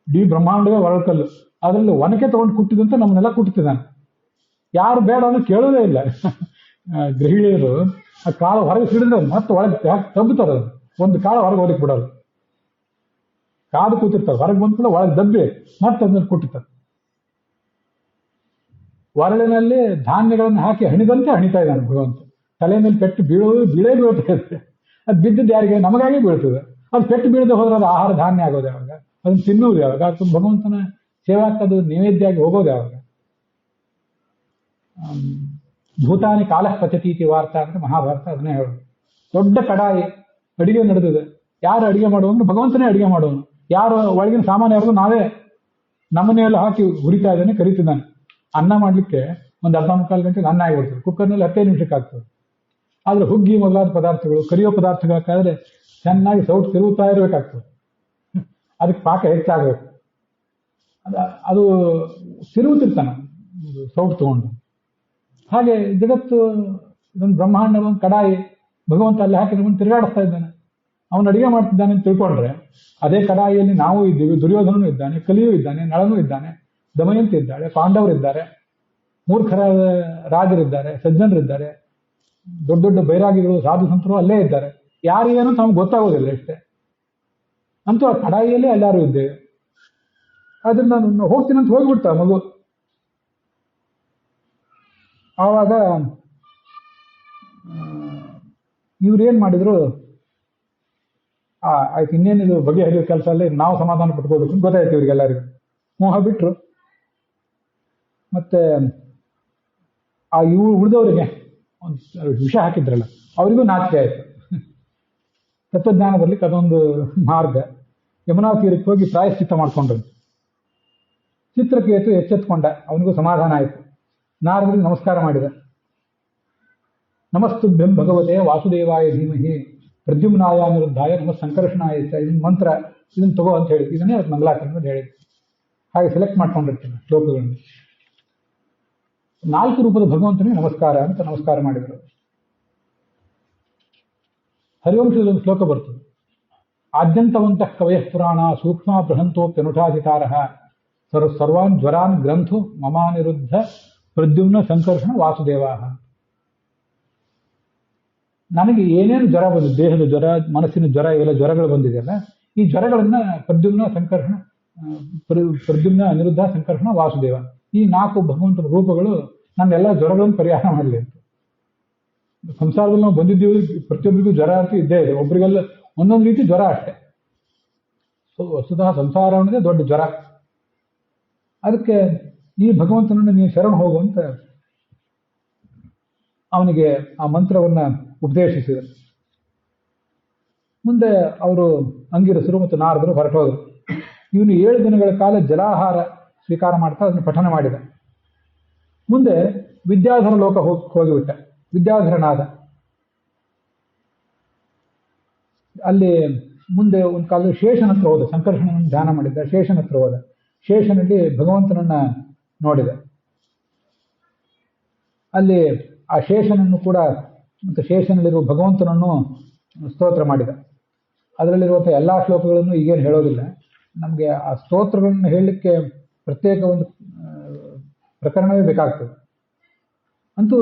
ಬ್ರಹ್ಮಾಂಡವೇ ಒರಳಕಲ್ಲು. ಅದರಲ್ಲಿ ಒನಕೆ ತಗೊಂಡು ಕುಟ್ಟಿದಂತೆ ನಮ್ಮನ್ನೆಲ್ಲ ಕುಟ್ಟಿದ್ದಾನೆ. ಯಾರು ಬೇಡ ಅಂದ್ರೆ ಕೇಳೋದೇ ಇಲ್ಲ. ಗೃಹಿಣಿಯರು ಆ ಕಾಳು ಹೊರಗೆ ಸಿಡಿದ್ರೆ ಮತ್ತೆ ಒಳಗೆ ತಬ್ಬುತ್ತಾರೆ. ಒಂದು ಕಾಳು ಹೊರಗೆ ಹೋದಕ್ಕೆ ಬಿಡೋದು. ಕಾದು ಕೂತಿರ್ತಾರೆ. ಹೊರಗೆ ಬಂದ ಕೂಡ ಒಳಗೆ ದಬ್ಬಿ ಮತ್ತೆ ಅದನ್ನ ಕೊಟ್ಟಿರ್ತಾರೆ. ಒರಳಿನಲ್ಲಿ ಧಾನ್ಯಗಳನ್ನು ಹಾಕಿ ಹಣಿದಂತೆ ಹಣಿತಾ ಇದ್ದಾನೆ ಭಗವಂತ. ತಲೆ ಮೇಲೆ ಪೆಟ್ಟು ಬೀಳೇ ಬೀಳ್ತಾ ಇದೆ. ಅದು ಬಿದ್ದದ್ದು ಯಾರಿಗೆ? ನಮಗಾಗಿ ಬೀಳ್ತದೆ. ಅದು ಪೆಟ್ಟು ಬೀಳದೆ ಹೋದ್ರೆ ಅದು ಆಹಾರ ಧಾನ್ಯ ಆಗೋದು ಯಾವಾಗ? ಅದನ್ನು ತಿನ್ನುವುದು ಯಾವಾಗ? ಅದು ಭಗವಂತನ ಸೇವಾಕ್ಕದು ನೈವೇದ್ಯ ಆಗಿ ಹೋಗೋದು ಯಾವಾಗ? ಭೂತಾನಿ ಕಾಲ ಪಚತೀತಿ ವಾರ್ತಾ ಅಂತ ಮಹಾಭಾರತ ಅದನ್ನೇ ಹೇಳೋದು. ದೊಡ್ಡ ಕಡಾಯಿ ಅಡಿಗೆ ನಡೆದಿದೆ. ಯಾರು ಅಡಿಗೆ ಮಾಡುವನು? ಭಗವಂತನೇ ಅಡಿಗೆ ಮಾಡುವನು. ಯಾರು ಒಳಗಿನ ಸಾಮಾನ್ಯ ಯಾರಿಗೂ ನಾವೇ ನಮ್ಮನೆಯಲ್ಲ ಹಾಕಿ ಹುರಿತಾ ಇದ್ದಾನೆ, ಕರಿತಿದ್ದಾನೆ. ಅನ್ನ ಮಾಡಲಿಕ್ಕೆ ಒಂದು ಅರ್ಧ ಮುಕ್ಕಾಲು ಗಂಟೆಗೆ ಅನ್ನ ಆಗಿಬಿಡ್ತದೆ. ಕುಕ್ಕರ್ನಲ್ಲಿ 15 ನಿಮಿಷಕ್ಕೆ ಆಗ್ತದೆ. ಆದರೆ ಹುಗ್ಗಿ ಮೊದಲಾದ ಪದಾರ್ಥಗಳು, ಕರಿಯೋ ಪದಾರ್ಥಗಳಾದ್ರೆ ಚೆನ್ನಾಗಿ ಸೌಟ್ ತಿರುಗುತ್ತಾ ಇರಬೇಕಾಗ್ತದೆ. ಅದಕ್ಕೆ ಪಾಕ ಹೆಚ್ಚಾಗಬೇಕು. ಅದು ತಿರುಗುತ್ತಿರ್ತಾನೆ ಸೌಟ್ ತಗೊಂಡು. ಹಾಗೆ ಜಗತ್ತು ಇದೊಂದು ಬ್ರಹ್ಮಾಂಡ, ಒಂದು ಕಡಾಯಿ, ಭಗವಂತ ಅಲ್ಲಿ ಹಾಕಿ ನಮ್ಮನ್ನು ತಿರುಗಾಡಿಸ್ತಾ ಇದ್ದಾನೆ. ಅವನು ಅಡಿಗೆ ಮಾಡ್ತಿದ್ದಾನೆ ಅಂತ ತಿಳ್ಕೊಂಡ್ರೆ ಅದೇ ಕಡಾಯಿಯಲ್ಲಿ ನಾವು ಇದ್ದೀವಿ, ದುರ್ಯೋಧನೂ ಇದ್ದಾನೆ, ಕಲಿಯೂ ಇದ್ದಾನೆ, ನಳನೂ ಇದ್ದಾನೆ, ದಮಯಂತಿ ಇದ್ದಾಳೆ, ಪಾಂಡವರಿದ್ದಾರೆ, ಮೂರ್ಖರಾದ ರಾಜರಿದ್ದಾರೆ, ಸಜ್ಜನರಿದ್ದಾರೆ, ದೊಡ್ಡ ದೊಡ್ಡ ಬೈರಾಗಿಗಳು, ಸಾಧು ಸಂತರು ಅಲ್ಲೇ ಇದ್ದಾರೆ. ಯಾರೇನು ನಮ್ಗೆ ಗೊತ್ತಾಗೋದಿಲ್ಲ ಅಷ್ಟೇ. ಅಂತೂ ಆ ಕಡಾಯಿಯಲ್ಲೇ ಎಲ್ಲರೂ ಇದ್ದೇವೆ. ಅದನ್ನ ನಾನು ಹೋಗ್ತೀನಂತ ಹೋಗ್ಬಿಡ್ತಾ ಮಗು. ಆವಾಗ ಇವ್ರೇನ್ ಮಾಡಿದ್ರು, ಆಯ್ತು ಇನ್ನೇನಿದು ಬಗೆಹರಿಯೋ ಕೆಲಸ ಅಲ್ಲೇ, ನಾವು ಸಮಾಧಾನ ಪಟ್ಕೋಬೇಕು ಅಂತ ಗೊತ್ತಾಯ್ತು ಇವ್ರಿಗೆಲ್ಲರಿಗೂ. ಮೋಹ ಬಿಟ್ರು. ಮತ್ತೆ ಆ ಉಳಿದವರಿಗೆ ಒಂದು ವಿಷ ಹಾಕಿದ್ರಲ್ಲ, ಅವರಿಗೂ ನಾಚಿಕೆ ಆಯ್ತು. ತತ್ವಜ್ಞಾನ ಬರ್ಲಿಕ್ಕೆ ಅದೊಂದು ಮಾರ್ಗ. ಯಮುನಾ ತೀರಕ್ಕೆ ಹೋಗಿ ಪ್ರಾಯಶ್ಚಿತ್ತ ಮಾಡ್ಕೊಂಡ್ರು. ಚಿತ್ರಕೇತು ಎಚ್ಚೆತ್ಕೊಂಡ, ಅವನಿಗೂ ಸಮಾಧಾನ ಆಯಿತು. ನಾರದರಿಗೆ ನಮಸ್ಕಾರ ಮಾಡಿದ. ನಮಸ್ತುಭ್ಯಂ ಭಗವತೆ ವಾಸುದೇವಾಯ ಧೀಮಹಿ ಪ್ರದ್ಯುಮ್ನಾಯ ಅನಿರುದ್ಧಾಯ ನಮಸ್ ಸಂಕರ್ಷಣಾಯ. ಇದನ್ನ ಮಂತ್ರ, ಇದನ್ನ ತಗೋ ಅಂತ ಹೇಳಿ, ಇದನ್ನೇ ಅದು ಮಂಗಲಾಚರಣೆ ಅಂತ ಹೇಳಿದ್ರು. ಹಾಗೆ ಸೆಲೆಕ್ಟ್ ಮಾಡ್ಕೊಂಡಿರ್ತೀನಿ ಶ್ಲೋಕಗಳನ್ನು. 4 ರೂಪದ ಭಗವಂತನಿಗೆ ನಮಸ್ಕಾರ ಅಂತ ನಮಸ್ಕಾರ ಮಾಡಿದರು. ಹರಿವಂಶದಲ್ಲಿ ಒಂದು ಶ್ಲೋಕ ಬರ್ತದೆ. ಆದ್ಯಂತವಂತಃ ಕವಯ ಪುರಾಣ ಸೂಕ್ಷ್ಮ ಬೃಹಂತೋಪ್ಯನುಠಾಧಿಕಾರ ಸರ್ವಾನ್ ಜ್ವರಾನ್ ಗ್ರಂಥು ಮಮಾನಿರುದ್ಧ ಪ್ರದ್ಯುಮ್ನ ಸಂಕರ್ಷಣ ವಾಸುದೇವ. ನನಗೆ ಏನೇನು ಜ್ವರ ಬಂದಿದೆ, ದೇಹದ ಜ್ವರ, ಮನಸ್ಸಿನ ಜ್ವರ, ಇವೆಲ್ಲ ಜ್ವರಗಳು ಬಂದಿದೆಯಲ್ಲ, ಈ ಜ್ವರಗಳನ್ನ ಪ್ರದ್ಯುಮ್ನ ಸಂಕರ್ಷಣ, ಪ್ರದ್ಯುಮ್ನ ಅನಿರುದ್ಧ ಸಂಕರ್ಷಣ ವಾಸುದೇವ, ಈ 4 ಭಗವಂತನ ರೂಪಗಳು ನನ್ನೆಲ್ಲ ಜ್ವರಗಳನ್ನು ಪರಿಹಾರ ಮಾಡಲಿ ಅಂತ. ಸಂಸಾರದಲ್ಲಿ ನಾವು ಬಂದಿದ್ದೀವಿ, ಪ್ರತಿಯೊಬ್ಬರಿಗೂ ಜ್ವರ ಅಂತೂ ಇದ್ದೇ ಇದೆ. ಒಬ್ಬರಿಗೆಲ್ಲ ಒಂದೊಂದು ರೀತಿ ಜ್ವರ ಅಷ್ಟೇ. ವಸ್ತುತಃ ಸಂಸಾರ ಅನ್ನೋದೇ ದೊಡ್ಡ ಜ್ವರ. ಅದಕ್ಕೆ ಈ ಭಗವಂತನನ್ನು ನೀವು ಶರಣ ಹೋಗುವಂತ ಅವನಿಗೆ ಆ ಮಂತ್ರವನ್ನ ಉಪದೇಶಿಸಿದ. ಮುಂದೆ ಅವರು ಅಂಗಿರಸರು ಮತ್ತು ನಾರದರು ಹೊರಟೋದರು. ಇವನು 7 ದಿನಗಳ ಕಾಲ ಜಲಾಹಾರ ಸ್ವೀಕಾರ ಮಾಡ್ತಾ ಅದನ್ನು ಪಠನ ಮಾಡಿದ. ಮುಂದೆ ವಿದ್ಯಾಧರ ಲೋಕ ಹೋಗಿಬಿಟ್ಟ. ವಿದ್ಯಾಧರನಾದ. ಅಲ್ಲಿ ಮುಂದೆ ಒಂದು ಕಾಲದಲ್ಲಿ ಶೇಷನ ಹತ್ರ ಹೋದ. ಸಂಕರ್ಷಣನ ಧ್ಯಾನ ಮಾಡಿದ್ದ. ಶೇಷನ ಹತ್ರ ಹೋದ. ಶೇಷನಲ್ಲಿ ಭಗವಂತನನ್ನ ನೋಡಿದ. ಅಲ್ಲಿ ಆ ಶೇಷನನ್ನು ಕೂಡ ಮತ್ತು ಶೇಷನಲ್ಲಿರುವ ಭಗವಂತನನ್ನು ಸ್ತೋತ್ರ ಮಾಡಿದ. ಅದರಲ್ಲಿರುವಂಥ ಎಲ್ಲ ಶ್ಲೋಕಗಳನ್ನು ಈಗೇನು ಹೇಳೋದಿಲ್ಲ. ನಮಗೆ ಆ ಸ್ತೋತ್ರಗಳನ್ನು ಹೇಳಲಿಕ್ಕೆ ಪ್ರತ್ಯೇಕ ಒಂದು ಪ್ರಕರಣವೇ ಬೇಕಾಗ್ತದೆ. ಅಂತೂ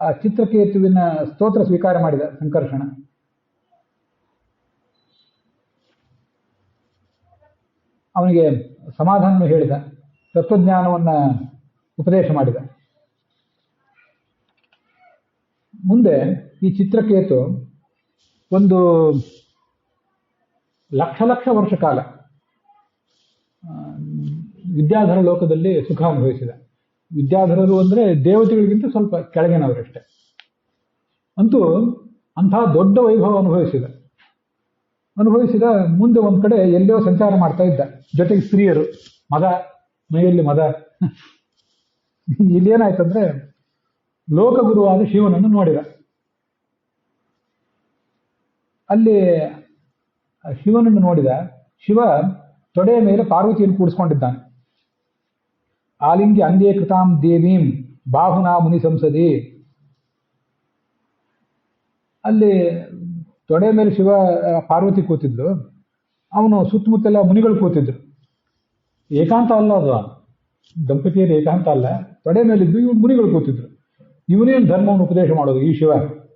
ಆ ಚಿತ್ರಕೇತುವಿನ ಸ್ತೋತ್ರ ಸ್ವೀಕಾರ ಮಾಡಿದ ಸಂಕರ್ಷಣ. ಅವನಿಗೆ ಸಮಾಧಾನ ಹೇಳಿದ, ತತ್ವಜ್ಞಾನವನ್ನ ಉಪದೇಶ ಮಾಡಿದ. ಮುಂದೆ ಈ ಚಿತ್ರಕೇತು ಒಂದು ಲಕ್ಷ ವರ್ಷ ಕಾಲ ವಿದ್ಯಾಧರ ಲೋಕದಲ್ಲಿ ಸುಖ ಅನುಭವಿಸಿದ. ವಿದ್ಯಾಧರರು ಅಂದ್ರೆ ದೇವತೆಗಳಿಗಿಂತ ಸ್ವಲ್ಪ ಕೆಳಗಿನವರಷ್ಟೇ. ಅಂತೂ ಅಂತಹ ದೊಡ್ಡ ವೈಭವ ಅನುಭವಿಸಿದ. ಮುಂದೆ ಒಂದ್ ಕಡೆ ಎಲ್ಲೋ ಸಂಚಾರ ಮಾಡ್ತಾ ಇದ್ದ. ಜೊತೆಗೆ ಸ್ತ್ರೀಯರು, ಮದ, ಮೈಯಲ್ಲಿ ಮದ. ಇಲ್ಲೇನಾಯ್ತಂದ್ರೆ ಲೋಕಗುರುವಾದ ಶಿವನನ್ನು ನೋಡಿದ. ಅಲ್ಲಿ ಶಿವನನ್ನು ನೋಡಿದ. ಶಿವ ತೊಡೆಯ ಮೇಲೆ ಪಾರ್ವತಿಯನ್ನು ಕೂಡಿಸ್ಕೊಂಡಿದ್ದಾನೆ. ಆಲಿಂಗ್ಯ ಅಂದೇ ಕೃತಾಂ ದೇವೀಂ ಬಾಹುನಾ ಮುನಿ ಸಂಸದಿ. ಅಲ್ಲಿ ತೊಡೆ ಮೇಲೆ ಶಿವ ಪಾರ್ವತಿ ಕೂತಿದ್ಲು. ಅವನು ಸುತ್ತಮುತ್ತೆಲ್ಲ ಮುನಿಗಳು ಕೂತಿದ್ರು. ಏಕಾಂತ ಅಲ್ಲ ಅದು, ದಂಪತಿಯರು ಏಕಾಂತ ಅಲ್ಲ, ತೊಡೆ ಮೇಲಿದ್ದು ಇವ್ರು ಮುನಿಗಳು ಕೂತಿದ್ರು. ಇವನೇನು ಧರ್ಮವನ್ನು ಉಪದೇಶ ಮಾಡೋದು ಈ ಶಿವ?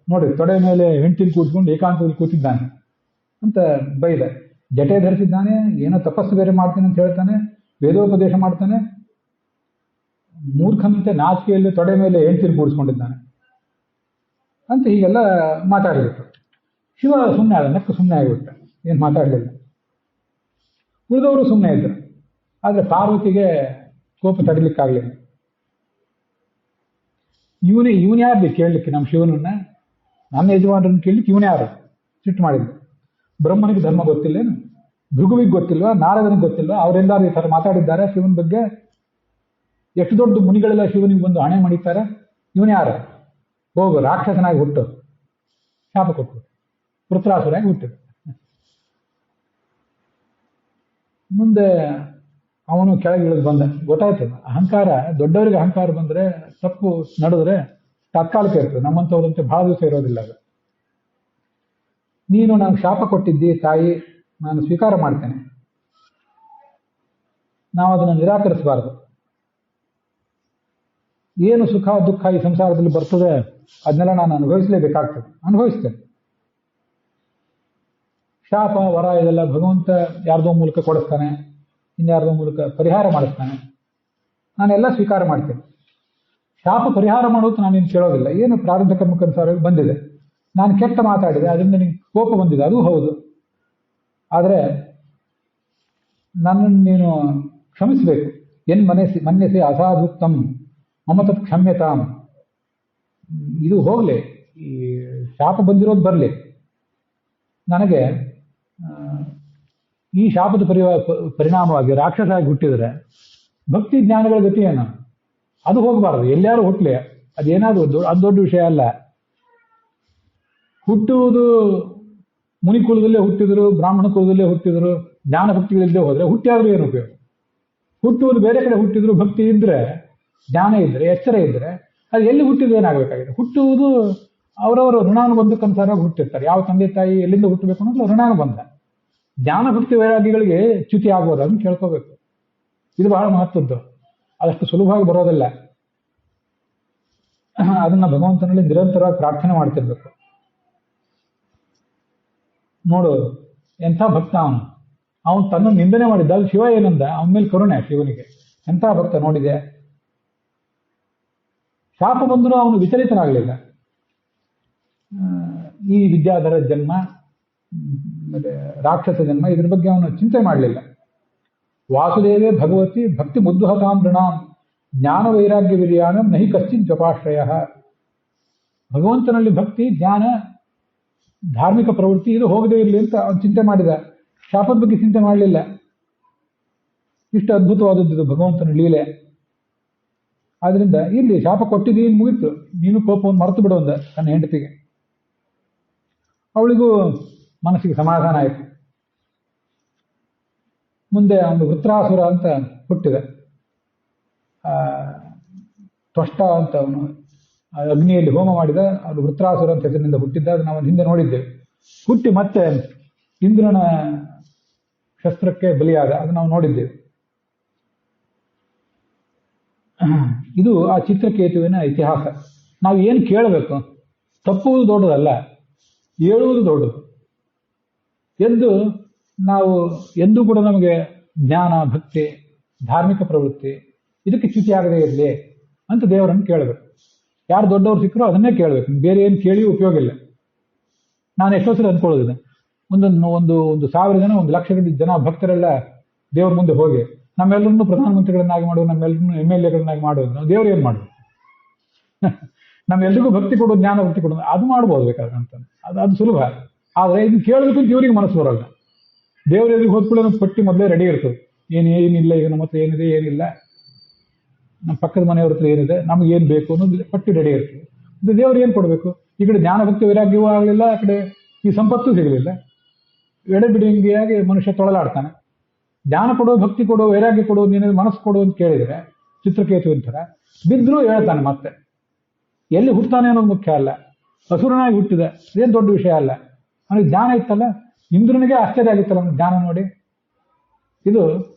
ನೋಡಿ, ತೊಡೆ ಮೇಲೆ ಹೆಂಡತಿನ ಕೂತ್ಕೊಂಡು ಏಕಾಂತದಲ್ಲಿ ಕೂತಿದ್ದಾನೆ ಅಂತ ಬೈದ. ಜಟೆ ಧರಿಸಿದ್ದಾನೆ, ಏನೋ ತಪಸ್ಸು ಬೇರೆ ಮಾಡ್ತಾನೆ ಅಂತ ಹೇಳ್ತಾನೆ, ವೇದೋಪದೇಶ ಮಾಡ್ತಾನೆ, ಮೂರ್ಖನಂತೆ ನಾಚಿಕೆಯಲ್ಲಿ ತೊಡೆ ಮೇಲೆ ಹೇಳ್ತಿರು ಕೂಡಿಸ್ಕೊಂಡಿದ್ದಾನೆ ಅಂತ ಹೀಗೆಲ್ಲ ಮಾತಾಡಿಬಿಟ್ರು. ಶಿವ ಸುಮ್ಮನೆ ಆದ, ನಕ್ಕು ಸುಮ್ಮನೆ ಆಗಿಬಿಟ್ಟ, ಏನು ಮಾತಾಡಲಿಲ್ಲ. ಉಳಿದವರು ಸುಮ್ಮನೆ ಇದ್ರು. ಆದರೆ ಪಾರ್ವತಿಗೆ ಕೋಪ ತಡಿಲಿಕ್ಕಾಗಲಿಲ್ಲ. ಇವನು ಯಾರು ಕೇಳಲಿಕ್ಕೆ ನಮ್ಮ ಶಿವನನ್ನ, ನನ್ನ ಯಜಮಾನರನ್ನು ಕೇಳಲಿಕ್ಕೆ ಇವನು ಯಾರು ಸಿಟ್ಟು ಮಾಡಿದ್ದು? ಬ್ರಹ್ಮನಿಗೆ ಧರ್ಮ ಗೊತ್ತಿಲ್ಲೇನು? ಭೃಗುವಿಗೆ ಗೊತ್ತಿಲ್ವಾ? ನಾರದನಿಗೆ ಗೊತ್ತಿಲ್ವಾ? ಅವರೆಲ್ಲರೂ ಈ ಥರ ಮಾತಾಡಿದ್ದಾರೆ ಶಿವನ ಬಗ್ಗೆ. ಎಷ್ಟು ದೊಡ್ಡ ಮುನಿಗಳೆಲ್ಲ ಶಿವನಿಗೆ ಬಂದು ಹಣೆ ಮಾಡಿದ್ದಾರೆ. ಇವನು ಯಾರು? ಹೋಗು, ರಾಕ್ಷಸನಾಗಿ ಹುಟ್ಟು, ಶಾಪ ಕೊಟ್ಟು ವೃತ್ರಾಸುರಾಗಿ ಹುಟ್ಟಿದ. ಮುಂದೆ ಅವನು ಕೆಳಗೆ ಇಳಿದು ಬಂದ. ಗೊತ್ತಾಯ್ತು, ಅಹಂಕಾರ, ದೊಡ್ಡವರಿಗೆ ಅಹಂಕಾರ ಬಂದರೆ, ತಪ್ಪು ನಡೆದ್ರೆ ತಾತ್ಕಾಲಿಕ ಇರ್ತದೆ, ನಮ್ಮಂಥವ್ರಂತೆ ಬಹಳ ದಿವಸ ಇರೋದಿಲ್ಲ ಅದು. ನೀನು ನನಗೆ ಶಾಪ ಕೊಟ್ಟಿದ್ದಿ ತಾಯಿ, ನಾನು ಸ್ವೀಕಾರ ಮಾಡ್ತೇನೆ, ನಾವು ಅದನ್ನು ನಿರಾಕರಿಸಬಾರದು. ಏನು ಸುಖ ದುಃಖ ಈ ಸಂಸಾರದಲ್ಲಿ ಬರ್ತದೆ ಅದನ್ನೆಲ್ಲ ನಾನು ಅನುಭವಿಸಲೇಬೇಕಾಗ್ತದೆ, ಅನುಭವಿಸ್ತೇನೆ. ಶಾಪ ವರ ಇದೆಲ್ಲ ಭಗವಂತ ಯಾರ್ದೋ ಮೂಲಕ ಕೊಡಿಸ್ತಾನೆ, ಇನ್ಯಾರ್ದೋ ಮೂಲಕ ಪರಿಹಾರ ಮಾಡಿಸ್ತಾನೆ, ನಾನೆಲ್ಲ ಸ್ವೀಕಾರ ಮಾಡ್ತೇನೆ. ಶಾಪ ಪರಿಹಾರ ಮಾಡೋದು ನಾನೇನು ಕೇಳೋದಿಲ್ಲ. ಏನು ಪ್ರಾರಬ್ಧ ಕರ್ಮಕ್ಕನುಸಾರ ಬಂದಿದೆ, ನಾನು ಕೆಟ್ಟ ಮಾತಾಡಿದೆ, ಅದರಿಂದ ನಿಂಗೆ ಕೋಪ ಬಂದಿದೆ, ಅದು ಹೌದು. ಆದರೆ ನನ್ನನ್ನು ನೀನು ಕ್ಷಮಿಸಬೇಕು. ಮನ್ಯಸೆ ಅಸಾಧುಕ್ತಂ ಮಮ ತತ್ ಕ್ಷಮ್ಯತಾಂ. ಇದು ಹೋಗಲಿ, ಈ ಶಾಪ ಬಂದಿರೋದು ಬರಲಿ, ನನಗೆ ಈ ಶಾಪದ ಪರಿಣಾಮವಾಗಿ ರಾಕ್ಷಸಾಗಿ ಹುಟ್ಟಿದರೆ ಭಕ್ತಿ ಜ್ಞಾನಗಳ ಗತಿ ಏನು? ಅದು ಹೋಗಬಾರದು, ಎಲ್ಲಾರು ಹುಟ್ಟಲಿ, ಅದೇನಾದ್ರು ಅದು ದೊಡ್ಡ ವಿಷಯ ಅಲ್ಲ. ಹುಟ್ಟುವುದು ಮುನಿ ಕುಲದಲ್ಲೇ ಹುಟ್ಟಿದ್ರು, ಬ್ರಾಹ್ಮಣ ಕುಲದಲ್ಲೇ ಹುಟ್ಟಿದ್ರು, ಜ್ಞಾನ ಭಕ್ತಿಗಳಿಲ್ಲದೆ ಹೋದರೆ ಹುಟ್ಟಿಯಾದ್ರೂ ಏನು ಉಪಯೋಗ? ಹುಟ್ಟುವುದು ಬೇರೆ ಕಡೆ ಹುಟ್ಟಿದ್ರು, ಭಕ್ತಿ ಇದ್ರೆ, ಜ್ಞಾನ ಇದ್ರೆ, ಎಚ್ಚರ ಇದ್ರೆ, ಅದು ಎಲ್ಲಿ ಹುಟ್ಟಿದ್ರೆ ಏನಾಗಬೇಕಾಗಿದೆ? ಹುಟ್ಟುವುದು ಅವರವರು ಋಣಾನುಬಂಧಕ್ಕನುಸಾರ ಹುಟ್ಟಿರ್ತಾರೆ. ಯಾವ ತಂದೆ ತಾಯಿ ಎಲ್ಲಿಂದ ಹುಟ್ಟಬೇಕು ಅನ್ನೋದು ಋಣಾನುಬಂಧ. ಜ್ಞಾನ ಭಕ್ತಿ ವೈರಾಗ್ಯಗಳಿಗೆ ಚ್ಯುತಿ ಆಗ್ಬೋದು, ಅದನ್ನು ಕೇಳ್ಕೋಬೇಕು. ಇದು ಬಹಳ ಮಹತ್ವದ್ದು, ಅದಷ್ಟು ಸುಲಭವಾಗಿ ಬರೋದಿಲ್ಲ. ಅದನ್ನ ಭಗವಂತನಲ್ಲಿ ನಿರಂತರವಾಗಿ ಪ್ರಾರ್ಥನೆ ಮಾಡ್ತಿರ್ಬೇಕು. ನೋಡು, ಎಂಥ ಭಕ್ತ ಅವನು ತನ್ನ ನಿಂದನೆ ಮಾಡಿದ್ದ, ಅಲ್ಲಿ ಶಿವ ಏನಂದ, ಅವನ ಮೇಲೆ ಕರುಣೆ ಶಿವನಿಗೆ. ಎಂಥ ಭಕ್ತ ನೋಡಿದೆ. ಶಾಪ ಬಂದರೂ ಅವನು ವಿಚಲಿತನಾಗಲಿಲ್ಲ. ಈ ವಿದ್ಯಾಧರ ಜನ್ಮ, ಮತ್ತೆ ರಾಕ್ಷಸ ಜನ್ಮ, ಇದ್ರ ಬಗ್ಗೆ ಅವನು ಚಿಂತೆ ಮಾಡಲಿಲ್ಲ. ವಾಸುದೇವೇ ಭಗವತಿ ಭಕ್ತಿ ಮುದ್ದುಹತಾಂ ನೃಣಾಂ ಜ್ಞಾನ ವೈರಾಗ್ಯ ವಿರ್ಯಾನಂ ನಹಿ ಕಶ್ಚಿತ್ ಜಪಾಶ್ರಯ. ಭಗವಂತನಲ್ಲಿ ಭಕ್ತಿ, ಜ್ಞಾನ, ಧಾರ್ಮಿಕ ಪ್ರವೃತ್ತಿ ಇದು ಹೋಗದೇ ಇರಲಿ ಅಂತ ಅವನು ಚಿಂತೆ ಮಾಡಿದ. ಶಾಪದ ಬಗ್ಗೆ ಚಿಂತೆ ಮಾಡಲಿಲ್ಲ. ಇಷ್ಟು ಅದ್ಭುತವಾದದ್ದು ಭಗವಂತನ ಲೀಲೆ. ಆದ್ರಿಂದ ಇಲ್ಲಿ ಶಾಪ ಕೊಟ್ಟಿದ್ದೀನಿ, ಮುಗಿತು, ನೀನು ಕೋಪವನ್ನು ಮರೆತು ಬಿಡುವಂದ ತನ್ನ ಹೆಂಡತಿಗೆ. ಅವಳಿಗೂ ಮನಸ್ಸಿಗೆ ಸಮಾಧಾನ ಆಯಿತು. ಮುಂದೆ ಅವನು ವೃತ್ರಾಸುರ ಅಂತ ಹುಟ್ಟಿದ. ತ್ವಷ್ಟ ಅಂತ ಅವನು ಅಗ್ನಿಯಲ್ಲಿ ಹೋಮ ಮಾಡಿದ, ಅವನು ವೃತ್ರಾಸುರ ಅಂತ ಹೆಸರಿನಿಂದ ಹುಟ್ಟಿದ್ದ. ಅದನ್ನು ನಾವು ಹಿಂದೆ ನೋಡಿದ್ದೇವೆ. ಹುಟ್ಟಿ ಮತ್ತೆ ಇಂದ್ರನ ಶಸ್ತ್ರಕ್ಕೆ ಬಲಿಯಾದ, ಅದು ನಾವು ನೋಡಿದ್ದೇವೆ. ಇದು ಆ ಚಿತ್ರಕೇತುವಿನ ಇತಿಹಾಸ. ನಾವು ಏನು ಕೇಳಬೇಕು? ತಪ್ಪುವುದು ದೊಡ್ಡದಲ್ಲ, ಹೇಳುವುದು ದೊಡ್ಡದು. ನಾವು ಎಂದೂ ಕೂಡ ನಮಗೆ ಜ್ಞಾನ, ಭಕ್ತಿ, ಧಾರ್ಮಿಕ ಪ್ರವೃತ್ತಿ ಇದಕ್ಕೆ ಚ್ಯುತಿ ಆಗದೇ ಇರಲಿ ಅಂತ ದೇವರನ್ನು ಕೇಳಬೇಕು. ಯಾರು ದೊಡ್ಡವರು ಸಿಕ್ಕರೋ ಅದನ್ನೇ ಕೇಳಬೇಕು, ಬೇರೆ ಏನು ಕೇಳಿ ಉಪಯೋಗ ಇಲ್ಲ. ನಾನು ಎಷ್ಟೋ ಸಲ ಅಂದ್ಕೊಳ್ಳೋದಿದೆ, ಒಂದು 1,000 ಜನ, 1,00,000 ಜನ ಭಕ್ತರೆಲ್ಲ ದೇವ್ರ ಮುಂದೆ ಹೋಗಿ ನಮ್ಮೆಲ್ಲರನ್ನು ಪ್ರಧಾನಮಂತ್ರಿಗಳನ್ನಾಗಿ ಮಾಡುವ, ನಮ್ಮೆಲ್ಲರನ್ನು MLAಗಳನ್ನಾಗಿ ಮಾಡುವುದು, ನಾವು ದೇವ್ರು ಏನು ಮಾಡುದು? ನಮ್ಮೆಲ್ಲರಿಗೂ ಭಕ್ತಿ ಕೊಡು, ಜ್ಞಾನ ಭಕ್ತಿ ಕೊಡು, ಅದು ಮಾಡ್ಬೋದು ಬೇಕಾದ್ರೆ ಅಂತ. ಅದು ಸುಲಭ. ಆದರೆ ಇದು ಕೇಳೋದಕ್ಕೂ ದೇವರಿಗೆ ಮನಸ್ಸು ಬರೋಲ್ಲ. ದೇವ್ರ ಎದುರಿಗೆ ಹೋದ್ಕೊಳ್ಳೋ ನಮ್ಮ ಪಟ್ಟಿ ಮೊದಲೇ ರೆಡಿ ಇರ್ತದೆ. ಏನಿಲ್ಲ, ಈಗ ನಮ್ಮ ಹತ್ರ ಏನಿದೆ, ಏನಿಲ್ಲ, ನಮ್ಮ ಪಕ್ಕದ ಮನೆಯವ್ರ ಹತ್ರ ಏನಿದೆ, ನಮ್ಗೆ ಏನು ಬೇಕು ಅನ್ನೋದು ಪಟ್ಟಿ ರೆಡಿ ಇರ್ತದೆ. ಇದು ದೇವ್ರು ಏನು ಕೊಡಬೇಕು? ಈ ಕಡೆ ಜ್ಞಾನ ಭಕ್ತಿ ವೈರಾಗ್ಯವೂ ಆಗಲಿಲ್ಲ, ಆ ಕಡೆ ಈ ಸಂಪತ್ತೂ ಸಿಗಲಿಲ್ಲ. ಎಡೆಬಿಡಿಯಾಗಿ ಮನುಷ್ಯ ತೊಳಲಾಡ್ತಾನೆ. ಜ್ಞಾನ ಕೊಡು, ಭಕ್ತಿ ಕೊಡು, ವೈರಾಗ್ಯ ಕೊಡು, ನೀನು ಮನಸ್ಸು ಕೊಡು ಅಂತ ಕೇಳಿದರೆ ಚಿತ್ರಕೇತುವಿನ ಥರ ಬಿದ್ದರೂ ಹೇಳ್ತಾನೆ. ಮತ್ತೆ ಎಲ್ಲಿ ಹುಟ್ಟತಾನೆ ಅನ್ನೋದು ಮುಖ್ಯ ಅಲ್ಲ. ಹಸುರನಾಗಿ ಹುಟ್ಟಿದ, ಇದೇನು ದೊಡ್ಡ ವಿಷಯ ಅಲ್ಲ. ಅವನಿಗೆ ಜ್ಞಾನ ಇತ್ತಲ್ಲ, ಇಂದ್ರನಿಗೆ ಆಶ್ಚರ್ಯ ಆಗಿತ್ತಲ್ಲ ಅವನಿಗೆ ಜ್ಞಾನ ನೋಡಿ. ಇದು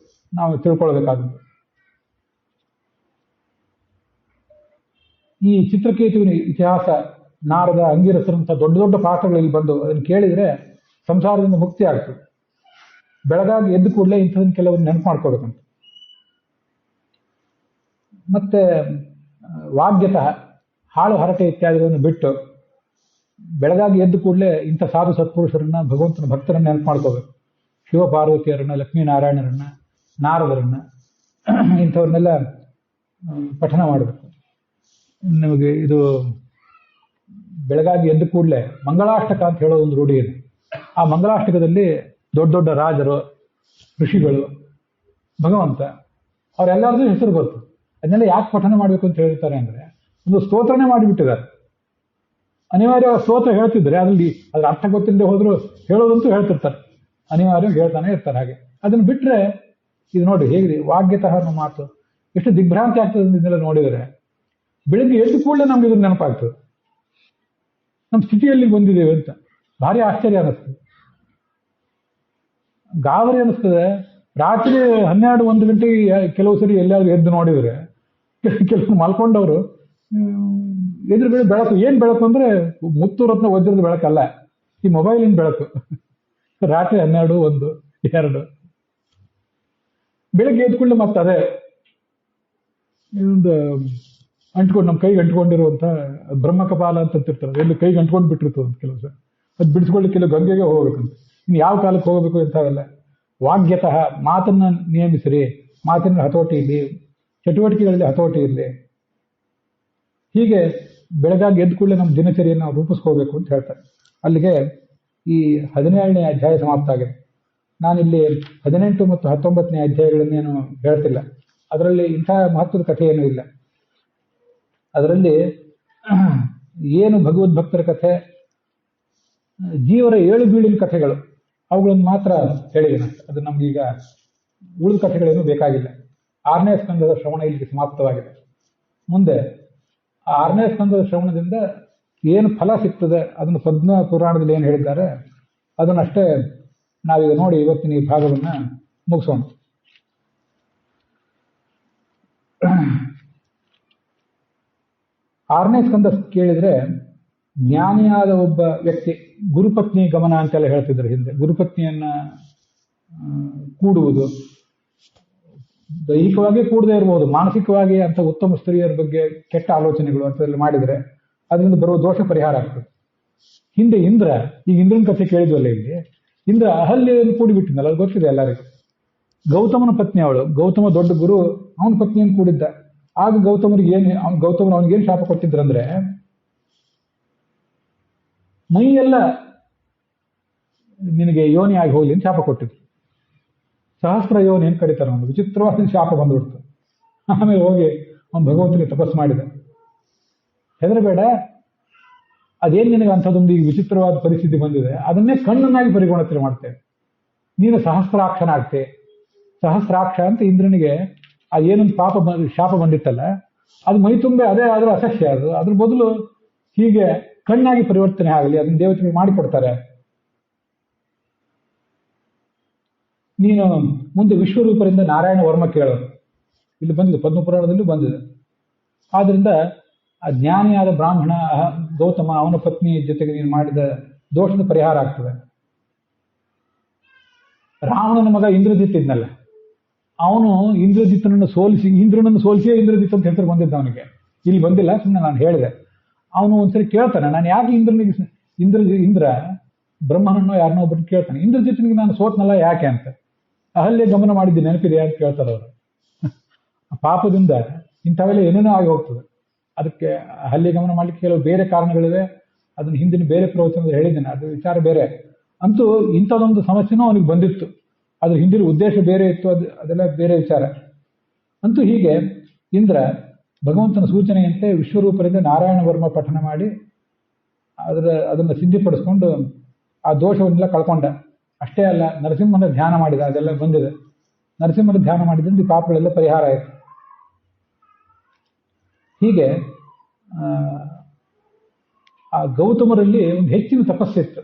ನಾವು ತಿಳ್ಕೊಳ್ಬೇಕಾದದ್ದು. ಈ ಚಿತ್ರಕೇತುವಿನ ಇತಿಹಾಸ, ನಾರದ, ಅಂಗಿರಸರಂಥ ದೊಡ್ಡ ದೊಡ್ಡ ಪಾಠಗಳಲ್ಲಿ ಬಂದು ಅದನ್ನು ಕೇಳಿದರೆ ಸಂಸಾರದಿಂದ ಮುಕ್ತಿ ಆಗ್ತದೆ. ಬೆಳಗಾಗಿ ಎದ್ದು ಕೂಡಲೇ ಇಂಥದನ್ನ ಕೆಲವರು ನೆನಪು ಮಾಡ್ಕೋಬೇಕಂತ. ಮತ್ತೆ ವಾಗ್ಯತಃ ಹಾಳು ಹರಟೆ ಇತ್ಯಾದಿಗಳನ್ನು ಬಿಟ್ಟು ಬೆಳಗಾಗಿ ಎದ್ದು ಕೂಡಲೇ ಇಂಥ ಸಾಧು ಸತ್ಪುರುಷರನ್ನ, ಭಗವಂತನ ಭಕ್ತರನ್ನ ನೆನಪು ಮಾಡ್ಕೋಬೇಕು. ಶಿವಪಾರ್ವತಿಯರನ್ನ, ಲಕ್ಷ್ಮೀನಾರಾಯಣರನ್ನ, ನಾರದರನ್ನ, ಇಂಥವ್ರನ್ನೆಲ್ಲ ಪಠನ ಮಾಡಬೇಕು. ನಿಮಗೆ ಇದು ಬೆಳಗಾಗಿ ಎದ್ದು ಕೂಡಲೇ ಮಂಗಳಾಷ್ಟಕ ಅಂತ ಹೇಳೋ ಒಂದು ರೂಢಿ ಇದೆ. ಆ ಮಂಗಳಾಷ್ಟಕದಲ್ಲಿ ದೊಡ್ಡ ದೊಡ್ಡ ರಾಜರು, ಋಷಿಗಳು, ಭಗವಂತ ಅವರೆಲ್ಲರದ್ದು ಹೆಸರು ಗೊತ್ತು. ಅದನ್ನೆಲ್ಲ ಯಾಕೆ ಪಠನ ಮಾಡಬೇಕು ಅಂತ ಹೇಳ್ತಾರೆ ಅಂದರೆ, ಒಂದು ಸ್ತೋತ್ರನೇ ಮಾಡಿಬಿಟ್ಟಿದ್ದಾರೆ. ಅನಿವಾರ್ಯ ಸ್ತೋತ್ರ ಹೇಳ್ತಿದ್ರೆ ಅದರಲ್ಲಿ ಅದ್ರ ಅರ್ಥ ಗೊತ್ತಿಲ್ಲದೆ ಹೋದ್ರು ಹೇಳೋದಂತೂ ಹೇಳ್ತಿರ್ತಾರೆ, ಅನಿವಾರ್ಯವಾಗಿ ಹೇಳ್ತಾನೆ ಇರ್ತಾರೆ. ಹಾಗೆ ಅದನ್ನು ಬಿಟ್ಟರೆ ಇದು ನೋಡಿ ಹೇಗಿದೆ ವಾಗ್ಯತಃ ಅನ್ನೋ ಮಾತು ಎಷ್ಟು ದಿಗ್ಭ್ರಾಂತಿ ಆಗ್ತದೆ ಇದನ್ನೆಲ್ಲ ನೋಡಿದರೆ. ಬೆಳಿಗ್ಗೆ ಎದ್ದು ಕೂಡಲೇ ನಮ್ಗೆ ಇದನ್ನು ನೆನಪಾಗ್ತದೆ, ನಮ್ಮ ಸ್ಥಿತಿಯಲ್ಲಿ ಬಂದಿದ್ದೇವೆ ಅಂತ ಭಾರಿ ಆಶ್ಚರ್ಯ ಅನ್ನಿಸ್ತದೆ, ಗಾಬರಿ ಅನ್ನಿಸ್ತದೆ. ರಾತ್ರಿ 12-1 ಗಂಟೆಗೆ ಕೆಲವು ಸರಿ ಎಲ್ಲಾದ್ರೂ ಎದ್ದು ನೋಡಿದರೆ ಕೆಲವು ಮಲ್ಕೊಂಡವರು ಎದುರುಗಡೆ ಬೆಳಕು. ಏನು ಬೆಳಕು ಅಂದರೆ ಮುತ್ತು ರತ್ನ ವಜ್ರದ ಬೆಳಕಲ್ಲ, ಈ ಮೊಬೈಲಿನ ಬೆಳಕು. ರಾತ್ರಿ 12, 1, 2 ಬೆಳಗ್ಗೆ ಎದ್ದು ಕೂಡಲೇ ಮತ್ತೆ ಅದೇ ಒಂದು ಅಂಟ್ಕೊಂಡು ನಮ್ಮ ಕೈಗೆ ಅಂಟ್ಕೊಂಡಿರುವಂಥ ಬ್ರಹ್ಮಕಪಾಲ ಅಂತ ಅಂತಿರ್ತಾರೆ, ಎಲ್ಲಿ ಕೈಗೆ ಅಂಟ್ಕೊಂಡು ಬಿಟ್ಟಿರ್ತದೆ ಅಂತ ಕೆಲವು ಸರ್. ಅದು ಬಿಡಿಸ್ಕೊಳ್ಳಿಕ್ಕೆ ಕೆಲವು ಗಂಗೆಗೆ ಹೋಗ್ಬೇಕಂತ. ಇನ್ನು ಯಾವ ಕಾಲಕ್ಕೆ ಹೋಗಬೇಕು ಇಂಥವೆಲ್ಲ. ವಾಗ್ಯತಃ ಮಾತನ್ನು ನಿಯಮಿಸಿರಿ, ಮಾತಿನ ಹತೋಟಿ ಇರಲಿ, ಚಟುವಟಿಕೆಗಳಲ್ಲಿ ಹತೋಟಿ ಇರಲಿ. ಹೀಗೆ ಬೆಳಗಾಗಿ ಎದ್ದು ಕೂಡಲೇ ನಮ್ಮ ದಿನಚರಿಯನ್ನು ನಾವು ರೂಪಿಸ್ಕೋಬೇಕು ಅಂತ ಹೇಳ್ತಾರೆ. ಅಲ್ಲಿಗೆ ಈ 17ನೇ ಅಧ್ಯಾಯ ಸಮಾಪ್ತ ಆಗಿದೆ. ನಾನಿಲ್ಲಿ 18 ಮತ್ತು 19ನೇ ಅಧ್ಯಾಯಗಳನ್ನೇನು ಹೇಳ್ತಿಲ್ಲ, ಅದರಲ್ಲಿ ಇಂಥ ಮಹತ್ವದ ಕಥೆ ಏನೂ ಇಲ್ಲ. ಅದರಲ್ಲಿ ಏನು ಭಗವದ್ಭಕ್ತರ ಕಥೆ, ಜೀವರ ಏಳು ಬೀಳಿನ ಕಥೆಗಳು, ಅವುಗಳನ್ನು ಮಾತ್ರ ಹೇಳಿದ್ದೇನೆ. ಅದು ನಮಗೀಗ ಉಳಿದ ಕಥೆಗಳೇನು ಬೇಕಾಗಿಲ್ಲ. 6ನೇ ಸ್ಕಂದದ ಶ್ರವಣ ಇಲ್ಲಿಗೆ ಸಮಾಪ್ತವಾಗಿದೆ. ಮುಂದೆ ಆ 6ನೇ ಸ್ಕಂದದ ಶ್ರವಣದಿಂದ ಏನು ಫಲ ಸಿಗ್ತದೆ ಅದನ್ನು ಪದ್ಮ ಪುರಾಣದಲ್ಲಿ ಏನು ಹೇಳಿದ್ದಾರೆ ಅದನ್ನಷ್ಟೇ ನಾವೀಗ ನೋಡಿ ಇವತ್ತಿನ ಈ ಭಾಗವನ್ನು ಮುಗಿಸೋಣ. ಆರನೇ ಸ್ಕಂದ ಕೇಳಿದರೆ, ಜ್ಞಾನಿಯಾದ ಒಬ್ಬ ವ್ಯಕ್ತಿ ಗುರುಪತ್ನಿ ಗಮನ ಅಂತೆಲ್ಲ ಹೇಳ್ತಿದ್ರು ಹಿಂದೆ. ಗುರುಪತ್ನಿಯನ್ನ ಕೂಡುವುದು, ದೈಹಿಕವಾಗಿ ಕೂಡದೇ ಇರ್ಬೋದು, ಮಾನಸಿಕವಾಗಿ ಅಂತ ಉತ್ತಮ ಸ್ತ್ರೀಯರ ಬಗ್ಗೆ ಕೆಟ್ಟ ಆಲೋಚನೆಗಳು ಅಂತೆಲ್ಲ ಮಾಡಿದರೆ ಅದರಿಂದ ಬರುವ ದೋಷ ಪರಿಹಾರ ಆಗ್ತದೆ. ಹಿಂದೆ ಇಂದ್ರ, ಈಗ ಇಂದ್ರನ ಕಥೆ ಕೇಳಿದ್ವಲ್ಲ ಇಲ್ಲಿ, ಇಂದ್ರ ಅಹಲ್ಯೆಯನ್ನು ಕೂಡಿಬಿಟ್ಟಿದ್ದಲ್ಲ, ಅದು ಗೊತ್ತಿದೆ ಎಲ್ಲರಿಗೂ. ಗೌತಮನ ಪತ್ನಿ ಅವಳು, ಗೌತಮ ದೊಡ್ಡ ಗುರು, ಅವನ ಪತ್ನಿಯನ್ನು ಕೂಡಿದ್ದ. ಆಗ ಗೌತಮರಿಗೆ ಅವನಿಗೇನು ಶಾಪ ಕೊಟ್ಟಿದ್ರಂದ್ರೆ, ಮೈಯೆಲ್ಲ ನಿನಗೆ ಯೋನಿ ಆಗಿ ಹೋಗ್ಲಿ ಅಂತ ಶಾಪ ಕೊಟ್ಟಿದ್ರು. ಸಹಸ್ರ ಯೋನಿ ಏನು ಕರೀತಾರೆ, ಅವನು ವಿಚಿತ್ರವಾದ ಶಾಪ ಬಂದ್ಬಿಡ್ತು. ಆಮೇಲೆ ಹೋಗಿ ಅವನು ಭಗವಂತನಿಗೆ ತಪಸ್ಸು ಮಾಡಿದ. ಹೆದರಬೇಡ, ಅದೇನು ನಿನಗೆ ಅಂಥದ್ದೊಂದು ಈಗ ವಿಚಿತ್ರವಾದ ಪರಿಸ್ಥಿತಿ ಬಂದಿದೆ, ಅದನ್ನೇ ಕಣ್ಣನ್ನಾಗಿ ಪರಿಗಣನೆ ಮಾಡ್ತೇವೆ. ನೀನು ಸಹಸ್ರಾಕ್ಷನಾಗ್ತೆ. ಸಹಸ್ರಾಕ್ಷ ಅಂತ ಇಂದ್ರನಿಗೆ ಆ ಏನೊಂದು ಶಾಪ ಬಂದಿತ್ತಲ್ಲ, ಅದು ಮೈ ತುಂಬೆ ಅದೇ ಆದ್ರೆ ಅಸಹ್ಯ. ಅದು ಅದ್ರ ಬದಲು ಹೀಗೆ ಕಣ್ಣಾಗಿ ಪರಿವರ್ತನೆ ಆಗಲಿ, ಅದನ್ನ ದೇವತೆಗಳು ಮಾಡಿಕೊಡ್ತಾರೆ. ನೀನು ಮುಂದೆ ವಿಶ್ವರೂಪರಿಂದ ನಾರಾಯಣ ವರ್ಮ ಕೇಳೋದು ಇಲ್ಲಿ ಬಂದಿದೆ, ಪದ್ಮಪುರಾಣದಲ್ಲೂ ಬಂದಿದೆ. ಆದ್ರಿಂದ ಆ ಜ್ಞಾನಿಯಾದ ಬ್ರಾಹ್ಮಣ ಗೌತಮ, ಅವನ ಪತ್ನಿ ಜೊತೆಗೆ ನೀನು ಮಾಡಿದ ದೋಷದ ಪರಿಹಾರ ಆಗ್ತದೆ. ರಾವಣನ ಮಗ ಇಂದ್ರಜಿತ್ ಇದ್ನಲ್ಲ, ಅವನು ಇಂದ್ರಜಿತ್ತನನ್ನು ಸೋಲಿಸಿ, ಇಂದ್ರನನ್ನು ಸೋಲಿಸಿಯೇ ಇಂದ್ರಜಿತ್ ಅಂತ ಹೆಸರು ಬಂದಿದ್ದ ಅವನಿಗೆ. ಇಲ್ಲಿ ಬಂದಿಲ್ಲ, ಸುಮ್ಮನೆ ನಾನು ಹೇಳಿದೆ. ಅವನು ಒಂದ್ಸರಿ ಕೇಳ್ತಾನೆ, ನಾನು ಯಾಕೆ ಇಂದ್ರ ಬ್ರಹ್ಮನನ್ನೋ ಯಾರನ್ನೋ ಒಬ್ಬರು ಕೇಳ್ತಾನೆ, ಇಂದ್ರಜಿತ್ನಿಗೆ ನಾನು ಸೋತ್ನಲ್ಲ ಯಾಕೆ ಅಂತ. ಅಹಲ್ಯ ಗಮನ ಮಾಡಿದ್ದು ನೆನಪಿದೆ ಅಂತ ಕೇಳ್ತಾರೆ ಅವರು. ಪಾಪದಿಂದ ಇಂಥವೆಲ್ಲ ಏನೇನೋ ಆಗಿ ಹೋಗ್ತದೆ. ಅದಕ್ಕೆ ಅಹಲ್ಯ ಗಮನ ಮಾಡ್ಲಿಕ್ಕೆ ಕೆಲವು ಬೇರೆ ಕಾರಣಗಳಿವೆ, ಅದನ್ನು ಹಿಂದಿನ ಬೇರೆ ಪ್ರವಚನದಲ್ಲಿ ಹೇಳಿದ್ದೇನೆ, ಅದು ವಿಚಾರ ಬೇರೆ. ಅಂತೂ ಇಂಥದೊಂದು ಸಮಸ್ಯೆನೂ ಅವನಿಗೆ ಬಂದಿತ್ತು, ಅದ್ರ ಹಿಂದಿನ ಉದ್ದೇಶ ಬೇರೆ ಇತ್ತು, ಅದೆಲ್ಲ ಬೇರೆ ವಿಚಾರ. ಅಂತೂ ಹೀಗೆ ಇಂದ್ರ ಭಗವಂತನ ಸೂಚನೆಯಂತೆ ವಿಶ್ವರೂಪರಿಂದ ನಾರಾಯಣ ವರ್ಮ ಪಠನ ಮಾಡಿ ಅದನ್ನು ಸಿದ್ಧಿಪಡಿಸ್ಕೊಂಡು ಆ ದೋಷವನ್ನೆಲ್ಲ ಕಳ್ಕೊಂಡ. ಅಷ್ಟೇ ಅಲ್ಲ, ನರಸಿಂಹನ ಧ್ಯಾನ ಮಾಡಿದ, ಅದೆಲ್ಲ ಬಂದಿದೆ. ನರಸಿಂಹನ ಧ್ಯಾನ ಮಾಡಿದ್ರಿಂದ ಈ ಪಾಪಗಳೆಲ್ಲ ಪರಿಹಾರ ಆಯಿತು. ಹೀಗೆ ಆ ಗೌತಮರಲ್ಲಿ ಒಂದು ಹೆಚ್ಚಿನ ತಪಸ್ಸಿತ್ತು.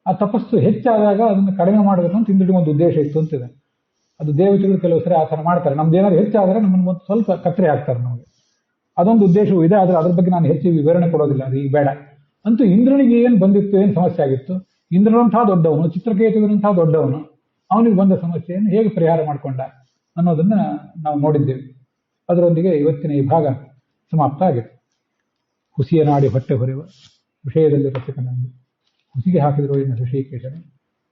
ಆ ತಪಸ್ಸು ಹೆಚ್ಚಾದಾಗ ಅದನ್ನು ಕಡಿಮೆ ಮಾಡಬೇಕು ಅಂತ ಇಂದ್ರನಿಗೆ ಒಂದು ಉದ್ದೇಶ ಇತ್ತು ಅಂತಿದೆ. ಅದು ದೇವತೆಗಳು ಕೆಲವು ಸರಿ ಆ ಥರ ಮಾಡ್ತಾರೆ. ನಮ್ದು ಏನಾದ್ರು ಹೆಚ್ಚಾದರೆ ನಮ್ಮನ್ನು ಒಂದು ಸ್ವಲ್ಪ ಕತ್ತರಿ ಹಾಕ್ತಾರೆ ನಮಗೆ. ಅದೊಂದು ಉದ್ದೇಶವೂ ಇದೆ, ಆದರೆ ಅದ್ರ ಬಗ್ಗೆ ನಾನು ಹೆಚ್ಚು ವಿವರಣೆ ಕೊಡೋದಿಲ್ಲ, ಅದು ಈಗ ಬೇಡ. ಅಂತೂ ಇಂದ್ರನಿಗೆ ಏನು ಬಂದಿತ್ತು, ಏನು ಸಮಸ್ಯೆ ಆಗಿತ್ತು, ಇಂದ್ರನಂತಹ ದೊಡ್ಡವನು, ಚಿತ್ರಕೇತುವಿನಂತಹ ದೊಡ್ಡವನು, ಅವನಿಗೆ ಬಂದ ಸಮಸ್ಯೆಯನ್ನು ಹೇಗೆ ಪರಿಹಾರ ಮಾಡಿಕೊಂಡ ಅನ್ನೋದನ್ನ ನಾವು ನೋಡಿದ್ದೇವೆ. ಅದರೊಂದಿಗೆ ಇವತ್ತಿನ ಈ ಭಾಗ ಸಮಾಪ್ತ ಆಗಿದೆ. ಹುಸಿಯ ನಾಡಿ ಹೊಟ್ಟೆ ಹೊರೆಯುವ ವಿಷಯದಲ್ಲಿ ರಸಿಕನಂದು ಹುಸಿಗೆ ಹಾಕಿದಿರುವ ಇನ್ನು ಋಷಿಕೇಶನೇ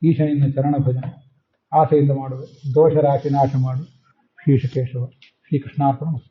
ಈಶನಿನ್ನ ಚರಣ ಭಜನೆ ಆಸೆಯಿಂದ ಮಾಡುವೆ ದೋಷ ರಾಶಿ ನಾಶ ಮಾಡು ಶ್ರೀಶಕೇಶವ. ಶ್ರೀಕೃಷ್ಣಾರ್ಪಣ.